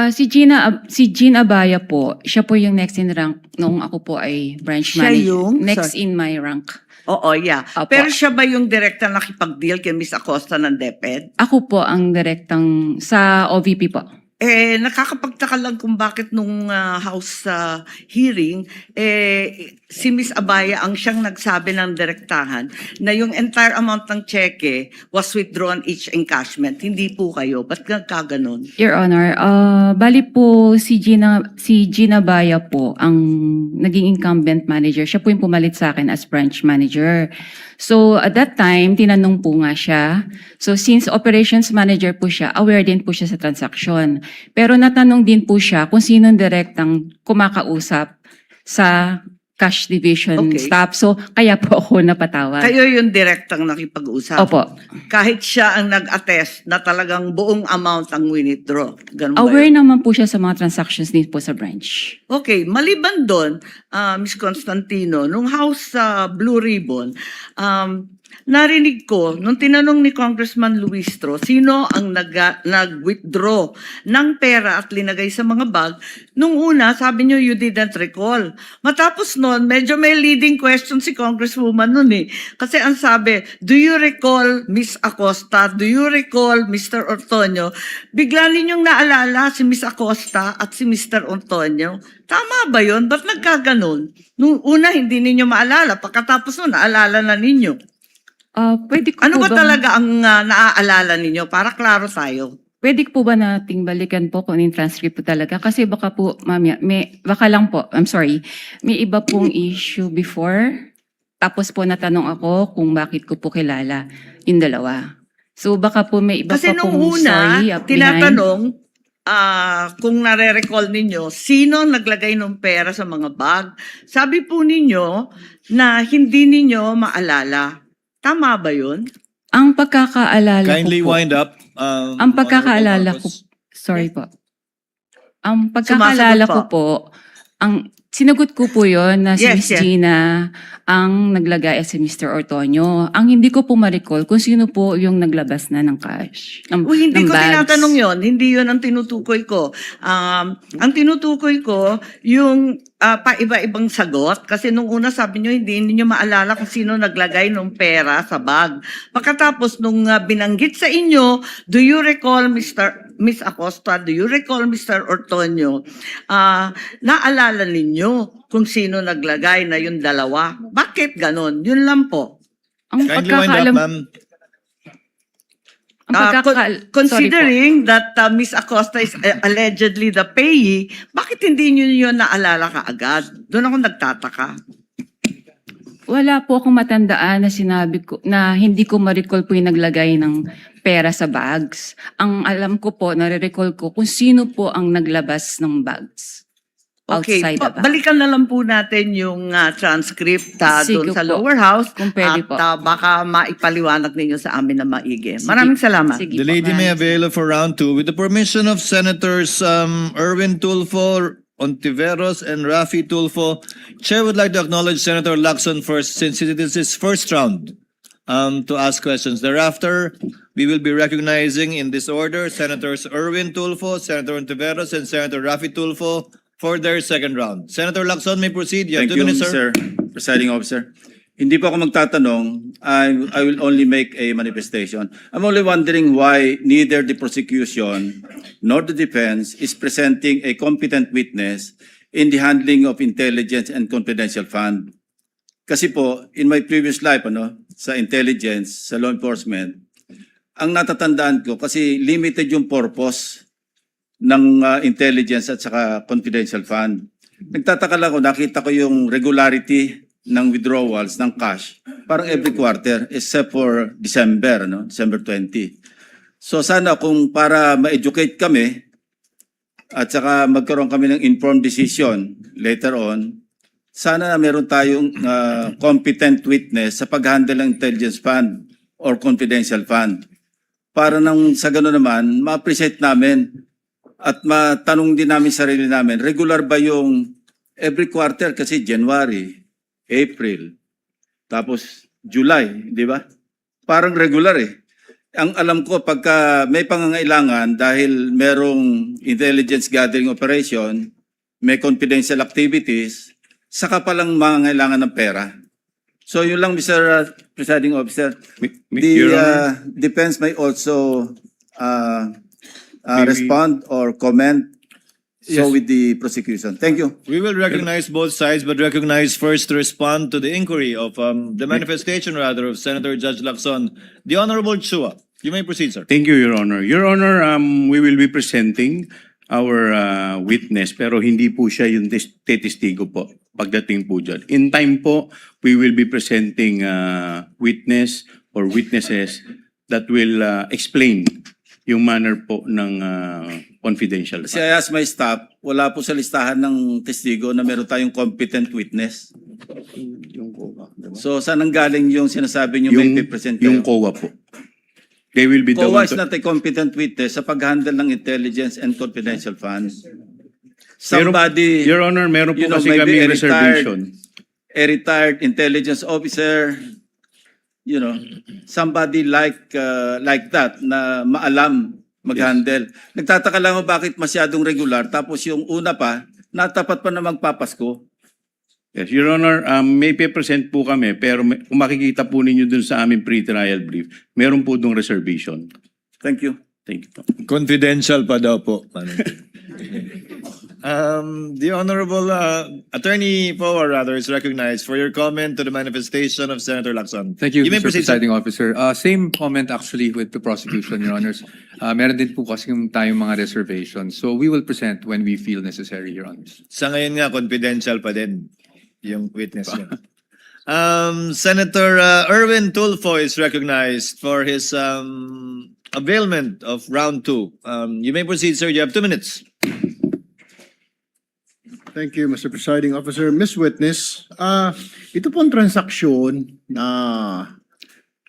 Si Jean Abaya po, siya po yung next in rank nung ako po ay branch Siya manager. yung- Next sorry. in my rank. Oo, yeah. Opo. Pero siya ba yung direktang nakipag-deal kay Miss Acosta ng DepEd? Ako po ang direktang sa OVP po. Nakakapagtaka lang kung bakit nung House hearing, si Miss Abaya ang siyang nagsabi ng direktahan na yung entire amount ng cheque was withdrawn each encashment. Hindi po kayo. Ba't kaganon? Your Honor, bali po si Gina Baya po ang naging incumbent manager. Siya po yung pumalit sa akin as branch manager. So at that time, tinanong po nga siya. So since operations manager po siya, aware din po siya sa transaction. Pero natanong din po siya kung sino direktang kumakausap sa cash division Okay. staff. So kaya po ako napatawag. Kayo yung direktang nakipag-usap. Opo. Kahit siya ang nag-attest na talagang buong amount ang withdraw. Ganun ba Aware yun? naman po siya sa mga transactions din po sa branch. Okay, maliban doon, Ms. Constantino, nung House Blue Ribbon, narinig ko, nung tinanong ni Congressman Luistro, sino ang nag-withdraw ng pera at linagay sa mga bag, nung una, sabi nyo, you didn't recall. Matapos nun, medyo may leading question si Congresswoman nun eh. Kasi ang sabi, do you recall Miss Acosta? Do you recall Mr. Ortonio? Bigla ninyong naalala si Miss Acosta at si Mr. Ortonio. Tama ba yun? Ba't nagkaganon? Nung una, hindi ninyo maalala. Pagkatapos nun, naalala na ninyo. Pwede ko Ano po ba bang- talaga ang naaalala ninyo? Para klaro tayo. Pwede po ba nating balikan po kung yung transcript po talaga? Kasi baka po, mamaya, baka lang po, I'm sorry, may iba pong issue before. Tapos po natanong ako kung bakit ko po kilala yung dalawa. So baka po may iba Kasi pa nung pong una, story up behind. tinatanong kung nare-recall ninyo, sino naglagay ng pera sa mga bag? Sabi po ninyo na hindi ninyo maalala. Tama ba yun? Ang pagkakaalala Kindly ko po, wind up. ang pagkakaalala ko, sorry po. Ang pagkakaalala Sumasagot ko po, ang sinagot ko po yon na si Yes, Miss yes. Gina ang naglagay at si Mr. Ortonio. Ang hindi ko po ma-recall kung sino po yung naglabas na ng cash. Uy, hindi ng ko bags. tinatanong yon. Hindi yon ang tinutukoy ko. Ang tinutukoy ko, yung paiba-ibang sagot. Kasi nung una sabi nyo, hindi niyo maalala kung sino naglagay ng pera sa bag. Pagkatapos nung binanggit sa inyo, do you recall Miss Acosta? Do you recall Mr. Ortonio? Naalala ninyo kung sino naglagay na yung dalawa. Bakit ganon? Yun lang po. Ang Kindly wind up, pagkakaalam, ma'am. ang pagkakaal, Considering that Miss Acosta is allegedly the payee, bakit hindi niyo yun naalala kaagad? Doon ako nagtataka. wala po akong matandaan na sinabi ko, na hindi ko ma-recall po yung naglagay ng pera sa bags. Ang alam ko po, nare-recall ko kung sino po ang naglabas ng bags. Okay, Outside the bag. balikan na lang po natin yung transcript Sige doon sa po. lower house Kung pwede at po. baka maipaliwanag ninyo sa amin na maigi. Maraming salamat. Sige The po, lady may maraming avail for round 2 with the permission of Senators Erwin Tulfo, Ontiveros, and Rafi Tulfo. Chair would like to acknowledge Senator Lacson first since it is his first round to ask questions. Thereafter, we will be recognizing in this order Senators Erwin Tulfo, Senator Ontiveros, and Senator Rafi Tulfo for their second round. Senator Lacson may proceed. You have 2 minutes, sir. Presiding Officer. Hindi po ako magtatanong. I will only make a manifestation. I'm only wondering why neither the prosecution nor the defense is presenting a competent witness in the handling of intelligence and confidential fund. Kasi po, in my previous life, sa intelligence, sa law enforcement, ang natatandaan ko, kasi limited yung purpose ng intelligence at saka confidential fund. Nagtataka lang ako, nakita ko yung regularity ng withdrawals ng cash parang every quarter except for December, December 20. So sana kung para ma-educate kami at saka magkaroon kami ng informed decision later on, sana meron tayong competent witness sa pag-handle ng intelligence fund or confidential fund. Para nang sa gano'n naman, ma-appreciate namin at matanong din namin sarili namin, regular ba yung every quarter kasi January, April, tapos July, di ba? Parang regular eh. Ang alam ko, pagka may pangangailangan dahil merong intelligence gathering operation, may confidential activities, saka palang mangangailangan ng pera. So yun lang, Mr. Presiding Officer. Your Honor. The defense may also respond or comment so Yes. with the prosecution. Thank you. We will recognize both sides, but recognize first to respond to the inquiry of the manifestation rather of Senator Judge Lacson. The Honorable Chua. You may proceed, sir. Thank you, Your Honor. Your Honor, we will be presenting our witness pero hindi po siya yung testigo po pagdating po dyan. In time po, we will be presenting witness or witnesses that will explain yung manner po ng confidential. Kasi I asked my staff, wala po sa listahan ng testigo na meron tayong competent witness. So saan ang galing yung sinasabi nyo may present Yung kayo? COA po. They will be the COA one is not a competent witness sa pag-handle ng intelligence and confidential funds. Meron- Somebody, Your Honor, meron po kasi maybe kaming reservation. a retired intelligence officer, you know, somebody like that na maalam mag-handle. Nagtataka lang ako bakit masyadong regular tapos yung una pa, natapat pa na magpapasko. Yes, Your Honor, may pe-present po kami pero kung makikita po ninyo dun sa aming pre-trial brief, meron po dong reservation. Thank you. Thank you po. Confidential pa daw po. The Honorable Attorney Power rather is recognized for your comment to the manifestation of Senator Lacson. Thank you, You may Mr. proceed, sir. Presiding Officer. Same comment actually with the prosecution, Your Honors. Meron din po kasi tayong mga reservations. So we will present when we feel necessary, Your Honors. Sa ngayon nga, confidential pa din yung witness niya. Senator Erwin Tulfo is recognized for his availment of round 2. You may proceed, sir. You have 2 minutes. Thank you, Mr. Presiding Officer. Miss Witness, ito pong transaksyon na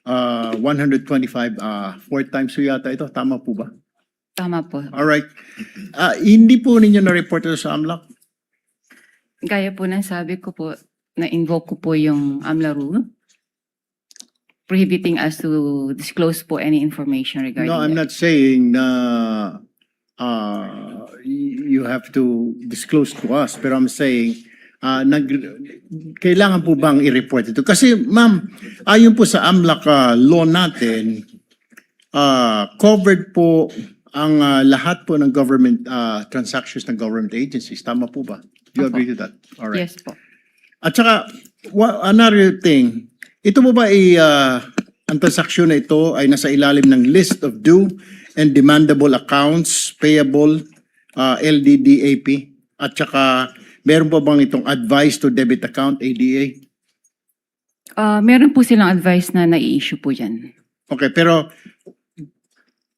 125, 4 times po yata ito. Tama po ba? Tama po. Alright. Hindi po ninyo na-report ito sa AMLAC? Gaya po ng sabi ko po, na-invoke ko po yung AMLA rule, prohibiting us to disclose po any information regarding No, I'm that. not saying na you have to disclose to us. Pero I'm saying, kailangan po bang i-report ito? Kasi ma'am, ayon po sa AMLAC law natin, covered po ang lahat po ng government transactions ng government agencies. Tama po ba? Do you agree to that? All right. Yes po. At saka, another thing, ito po ba ang transaksyon na ito ay nasa ilalim ng list of due and demandable accounts payable LDDAP? At saka, meron po bang itong advice to debit account ADA? Meron po silang advice na nai-issue po yan. Okay, pero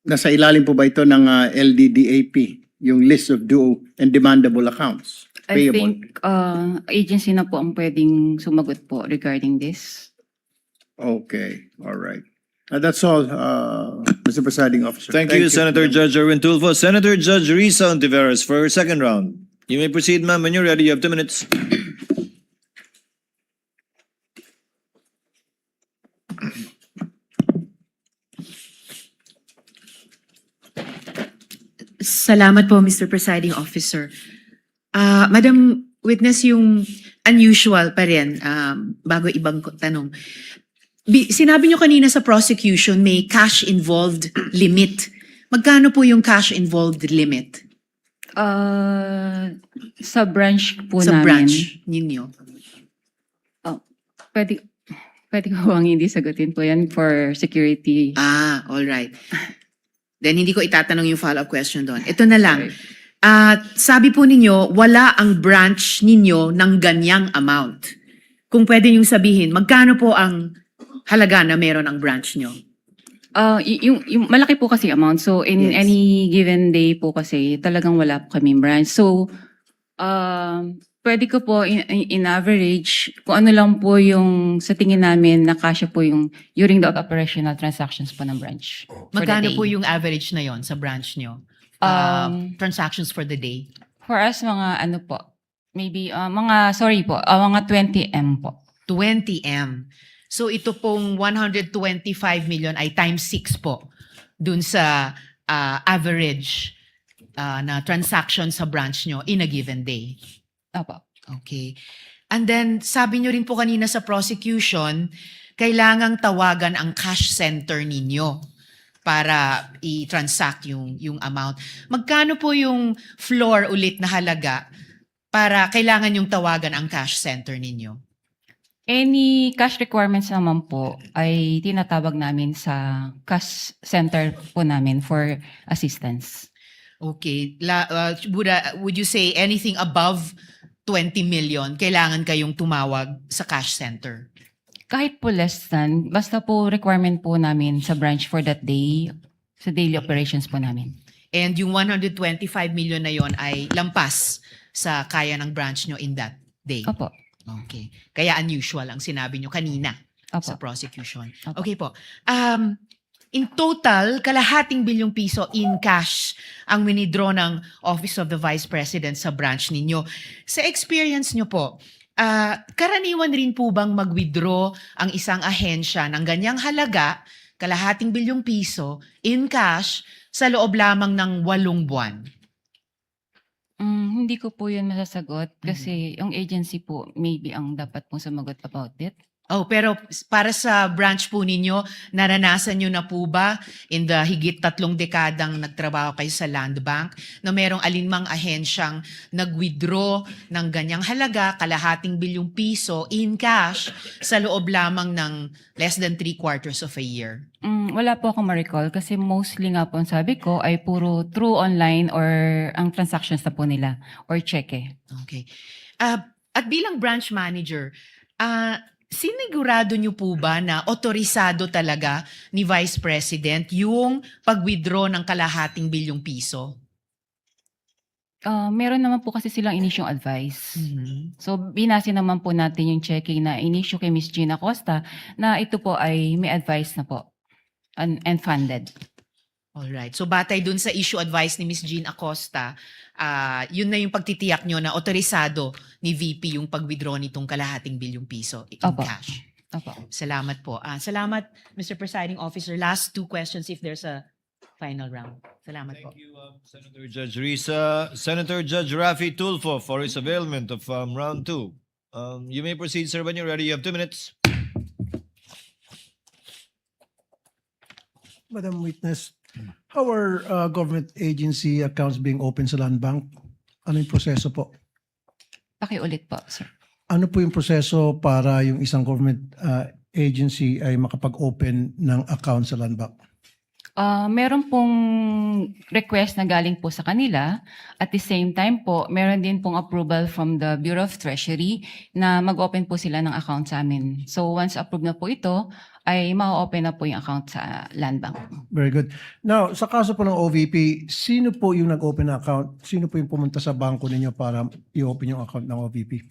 nasa ilalim po ba ito ng LDDAP, yung list of due and demandable accounts? I Payable. think agency na po ang pwedeng sumagot po regarding this. Okay, all right. That's all, Mr. Presiding Officer. Thank you, Senator Judge Erwin Tulfo. Senator Judge Risa Ontiveros for her second round. You may proceed, ma'am. When you're ready, you have 2 minutes. Salamat po, Mr. Presiding Officer. Madam Witness, yung unusual pa rin, bago ibang tanong. Sinabi nyo kanina sa prosecution may cash involved limit. Magkano po yung cash involved limit Sa branch po sa namin. branch ninyo? Pwede ko bang hindi sagutin po yan for security? All right. Then hindi ko itatanong yung follow-up question doon. Ito na lang. Sabi po ninyo, wala ang branch ninyo ng ganyang amount. Kung pwede nyo sabihin, magkano po ang halaga na meron ang branch nyo? Yung malaki po kasi amount. So, in Yes. any given day po kasi, talagang wala po kaming branch. So, pwede ko po in average, kung ano lang po yung sa tingin namin na kasya po yung during the operational transactions po ng branch. for the Magkano day. po yung average na yon sa branch nyo? Transactions for the day? For us, mga ano po, maybe, mga 20M po. 20M. So ito pong 125 million ay times 6 po dun sa average na transaction sa branch nyo in a given day. Opo. Okay. And then sabi nyo rin po kanina sa prosecution, kailangang tawagan ang cash center ninyo para i-transact yung amount. Magkano po yung floor ulit na halaga para kailangan yung tawagan ang cash center ninyo? Any cash requirements naman po ay tinatawag namin sa cash center po namin for assistance. Okay. Would you say anything above 20 million, kailangan kayong tumawag sa cash center? Kahit po less than, basta po requirement po namin sa branch for that day, sa daily operations po namin. And yung 125 million na yon ay lampas sa kaya ng branch nyo in that day? Opo. Okay. Kaya unusual ang sinabi nyo kanina Opo. sa prosecution. Opo. Okay po. In total, kalahating bilyong piso in cash ang winidraw ng Office of the Vice President sa branch ninyo. Sa experience nyo po, Karaniwan rin po bang mag-withdraw ang isang ahensya ng ganyang halaga, kalahating bilyong piso, in cash, sa loob lamang ng 8 buwan? Hindi ko po yun masasagot kasi yung agency po maybe ang dapat pong sumagot about it. Oh, pero para sa branch po ninyo, naranasan nyo na po ba in the higit 3 dekadang nagtrabaho kayo sa Land Bank na merong alinmang ahensyang nag-withdraw ng ganyang halaga, kalahating bilyong piso in cash sa loob lamang ng less than 3/4 of a year? Wala po akong ma-recall kasi mostly nga po ang sabi ko ay puro through online or ang transactions na po nila or cheque. Okay. At bilang branch manager, sinigurado niyo po ba na otorisado talaga ni Vice President yung pag-withdraw ng kalahating bilyong piso? Meron naman po kasi silang inisyong advice. So, binase naman po natin yung checking na inisyo kay Ms. Gina Costa na ito po ay may advice na po and funded. Alright. So batay dun sa issue advice ni Ms. Jean Acosta, yun na yung pagtitiyak nyo na otorisado ni VP yung pag-withdraw nitong kalahating bilyong piso in Opo. cash. Opo. Salamat po. Salamat, Mr. Presiding Officer. Last 2 questions if there's a final round. Salamat po. Thank you, Senator Judge Risa. Senator Judge Rafi Tulfo for his availment of round 2. You may proceed, sir, when you're ready. You have 2 minutes. Madam Witness, how are government agency accounts being open sa Land Bank? Ano yung proseso po? Pakiulit po, sir. Ano po yung proseso para yung isang government agency ay makapag-open ng account sa Land Bank? Meron pong request na galing po sa kanila. At the same time po, meron din pong approval from the Bureau of Treasury na mag-open po sila ng account sa amin. So once approved na po ito, ay ma-open na po yung account sa Land Bank. Very good. Now, sa kaso po ng OVP, sino po yung nag-open na account? Sino po yung pumunta sa bangko ninyo para i-open yung account ng OVP?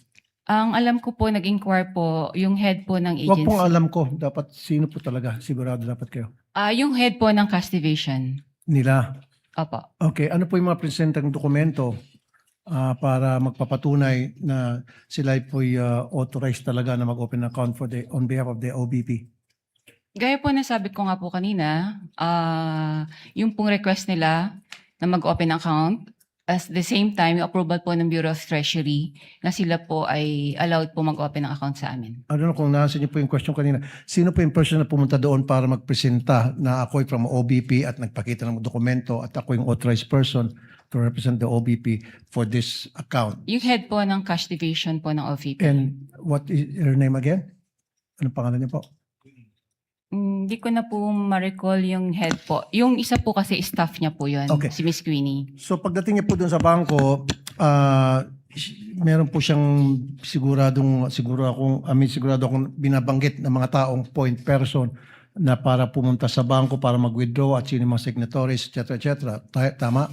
Ang alam ko po, nag-inquire po yung head po ng Huwag pong agency. alam ko. Dapat sino po talaga. Sigurado dapat kayo. Yung head po ng cash division. Nila. Opo. Okay. Ano po yung mga presentang dokumento para magpapatunay na sila po authorized talaga na mag-open account on behalf of the OVP? Gaya po na sabi ko nga po kanina, yung pong request nila na mag-open account, at the same time, yung approval po ng Bureau of Treasury na sila po ay allowed po mag-open ng account sa amin. I don't know kung nasa niyo po yung question kanina. Sino po yung person na pumunta doon para magpresenta na ako'y from OBP at nagpakita ng dokumento at ako yung authorized person to represent the OBP for this account? Yung head po ng cash division po ng OVP. And what is her name again? Anong pangalan niya po? Hindi ko na po ma-recall yung head po. Yung isa po kasi staff niya po yun, Okay. si Miss Queenie. So pagdating niya po doon sa bangko, meron po siyang sigurado akong binabanggit ng mga taong point person na para pumunta sa bangko para mag-withdraw at sino yung mga signatories, etc. Tama?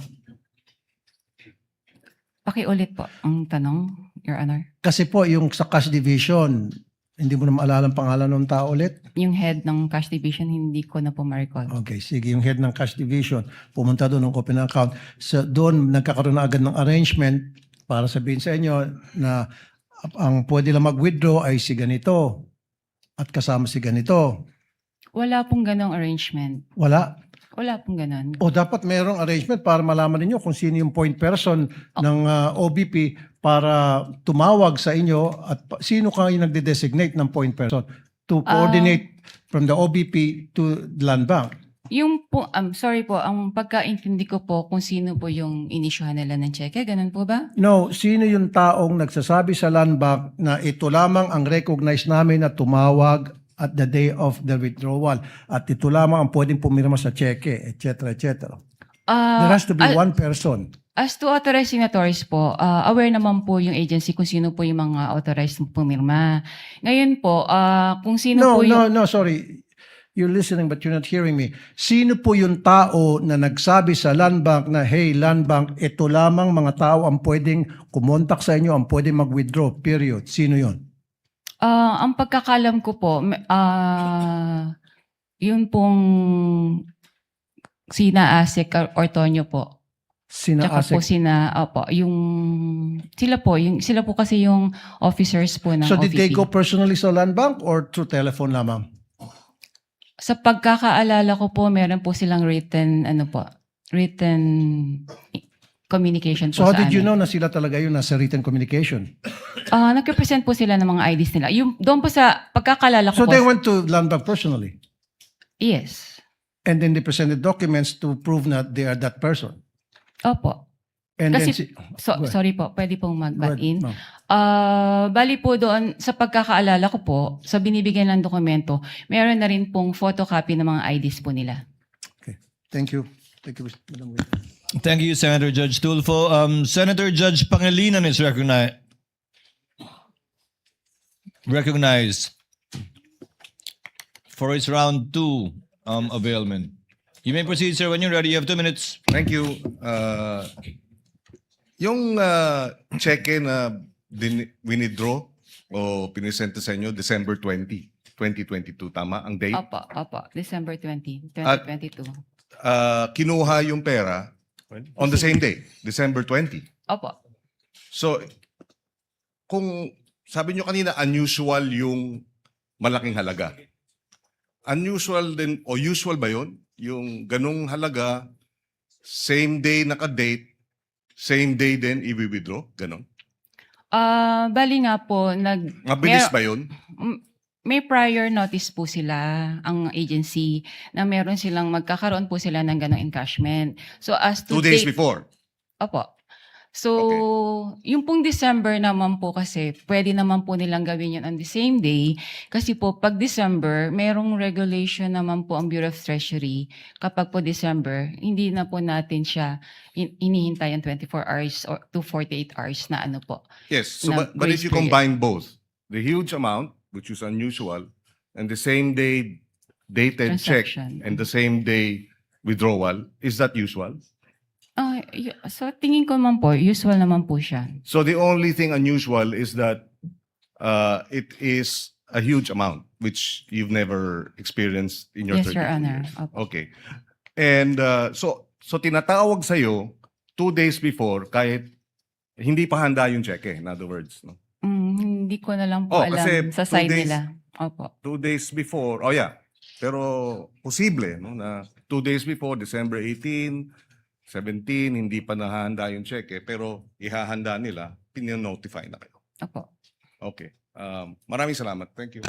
Pakiulit po ang tanong, Your Honor. Kasi po yung sa cash division, hindi mo na maalala ang pangalan ng tao ulit? Yung head ng cash division, hindi ko na po ma-recall. Okay, sige. Yung head ng cash division, pumunta doon ng open account. So doon, nagkakaroon na agad ng arrangement para sabihin sa inyo na ang pwede lang mag-withdraw ay si ganito at kasama si ganito. Wala pong ganong arrangement. Wala. Wala pong ganon. O dapat mayroong arrangement para malaman ninyo kung sino yung point person ng OBP para tumawag sa inyo at sino kayo nagde-designate ng point person to coordinate from the OBP to the Land Bank. Yung po, sorry po, ang pagkaintindi ko po kung sino po yung inisyuhan nila ng cheque, ganun po ba? No, sino yung taong nagsasabi sa Land Bank na ito lamang ang recognize namin na tumawag at the day of the withdrawal at ito lamang ang pwedeng pumirma sa cheque, etc. etc. There has to be one person. As to authorized signatories po, aware naman po yung agency kung sino po yung mga authorized pumirma. Ngayon po, kung sino po yung... No, sorry. You're listening but you're not hearing me. Sino po yung tao na nagsabi sa Land Bank na, hey, Land Bank, ito lamang mga tao ang pwedeng kumontak sa inyo, ang pwedeng mag-withdraw, period. Sino yon? Ang pagkakalam ko po, yun pong Sina Asik Ortonio po. Sina Tsaka po ASEC. sila po kasi yung officers po ng So did they OVP. go personally sa land bank or through telephone lamang? Sa pagkakaalala ko po, meron po silang written communication po So how sa did you amin. know na sila talaga yun nasa written communication? Nag-represent po sila ng mga IDs nila. Doon po sa pagkakaalala ko So po. they went to land bank personally? Yes. And then they presented documents to prove that they are that person? Opo. And Kasi, then go ahead. sorry po, pwede pong Go ahead, mag-butt-in. ma'am. Bali po doon, sa pagkakaalala ko po, sa binibigyan ng dokumento, meron na rin pong photocopy ng mga IDs po nila. Okay. Thank you. Thank you, Madam Win. Thank you, Senator Judge Tulfo. Senator Judge Pangilinan is recognized for his round 2 availment. You may proceed, sir, when you're ready. You have 2 minutes. Thank you. Yung cheque na winidraw o pinisenta sa inyo December 20, 2022, tama ang date? Opo. December 20, At- 2022. Kinuha yung pera on the same day, December 20. Opo. So, kung sabi nyo kanina, unusual yung malaking halaga. Unusual din, o usual ba yun? Yung ganung halaga, same day naka-date, same day din i-withdraw? Ganon? Bali nga po, Mabilis ba yun? may prior notice po sila, ang agency, na meron silang magkakaroon po sila ng ganong encashment. So as to 2 days date- before? Opo. So, yung pong December naman po kasi, pwede naman po nilang gawin yun on the same day. Kasi po, pag December, merong regulation naman po ang Bureau of Treasury. Kapag po December, hindi na po natin siya inihintay ang 24 hours or to 48 hours na ano po. Yes. So, na but if grace you period. combine both, the huge amount, which is unusual, and the same day dated check Transaction. and the same day withdrawal, is that usual? So, tingin ko naman po, usual naman po siya. So the only thing unusual is that it is a huge amount, which you've never experienced in your Yes, 32 Your Honor. years. Opo. Okay. And so tinatawag sa'yo 2 days before kahit hindi pa handa yung cheque, in other words. No? Hindi ko na lang po alam kasi sa 2 side days- nila. Opo. 2 days before, oh yeah. Pero posible, no, na 2 days before, December 18, 17, hindi pa nahahanda yung cheque, pero ihahanda nila, pininotify na kayo. Opo. Okay. Maraming salamat. Thank you.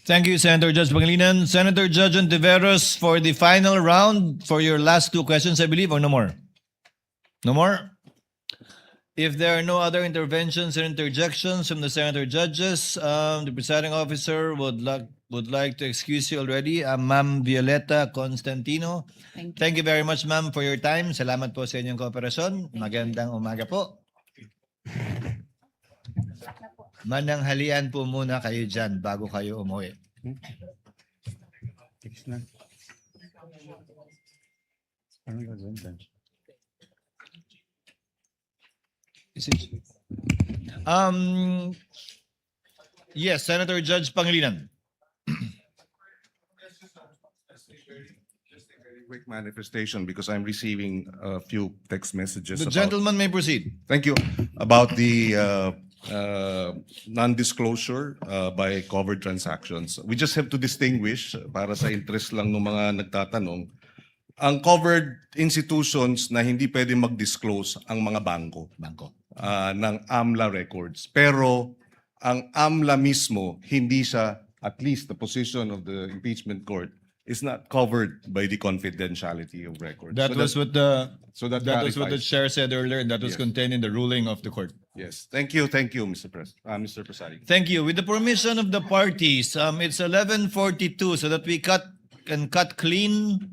Thank you, Senator Judge Pangilinan. Senator Judge Ontiveros for the final round for your last 2 questions, I believe, or no more? No more? If there are no other interventions or interjections from the Senator Judges, the presiding officer would like to excuse you already. Ma'am Violeta Constantino. Thank you very much, ma'am, for your time. Salamat po sa inyong kooperasyon. Magandang umaga po. Mananghalian po muna kayo dyan bago kayo umuwi. Yes, Senator Judge Pangilinan. Quick manifestation because I'm receiving a few text messages. The about- gentleman may proceed. Thank you. About the non-disclosure by covered transactions. We just have to distinguish, para sa interest lang ng mga nagtatanong, ang covered institutions na hindi pwede mag-disclose ang mga bangko ng AMLA records. Pero ang AMLA mismo, hindi siya, at least the position of the impeachment court, is not covered by the confidentiality of records. That was what the clarifies. chair said earlier, and that was Yes. contained in the ruling of the court. Yes. Thank you, Mr. Presiding. Thank you. With the permission of the parties, it's 11:42, so that we can cut clean.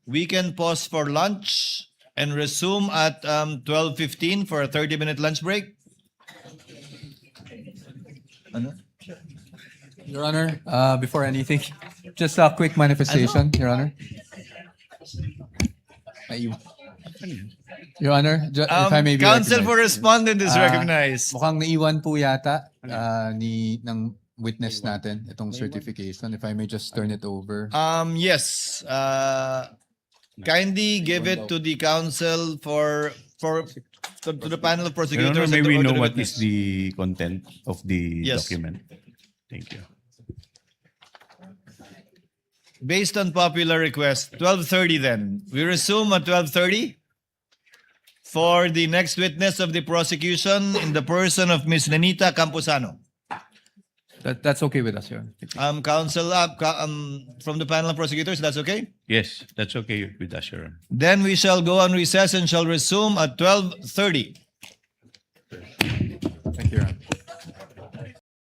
We can pause for lunch and resume at 12:15 for a 30-minute lunch break. Ano? Your Honor, before anything, just a quick manifestation, Your Honor. Your Honor, if I may be Counsel recognized. for respondent is Ah, recognized. Mukhang naiwan po yata ng witness natin itong certification. If I may just turn it over. Yes. kindly give it to the counsel to the panel of Your prosecutors. Honor, and may to we order know the what witness. is the content of the Yes. document? Thank you. Based on popular request, 12:30 then. We resume at 12:30 for the next witness of the prosecution in the person of Ms. Lenita Camposano. That's okay with us, Your Honor. Counsel from the panel of prosecutors, that's okay? Yes, that's okay with us, Your Honor. Then we shall go on recess and shall resume at 12:30. Thank you, Your Honor.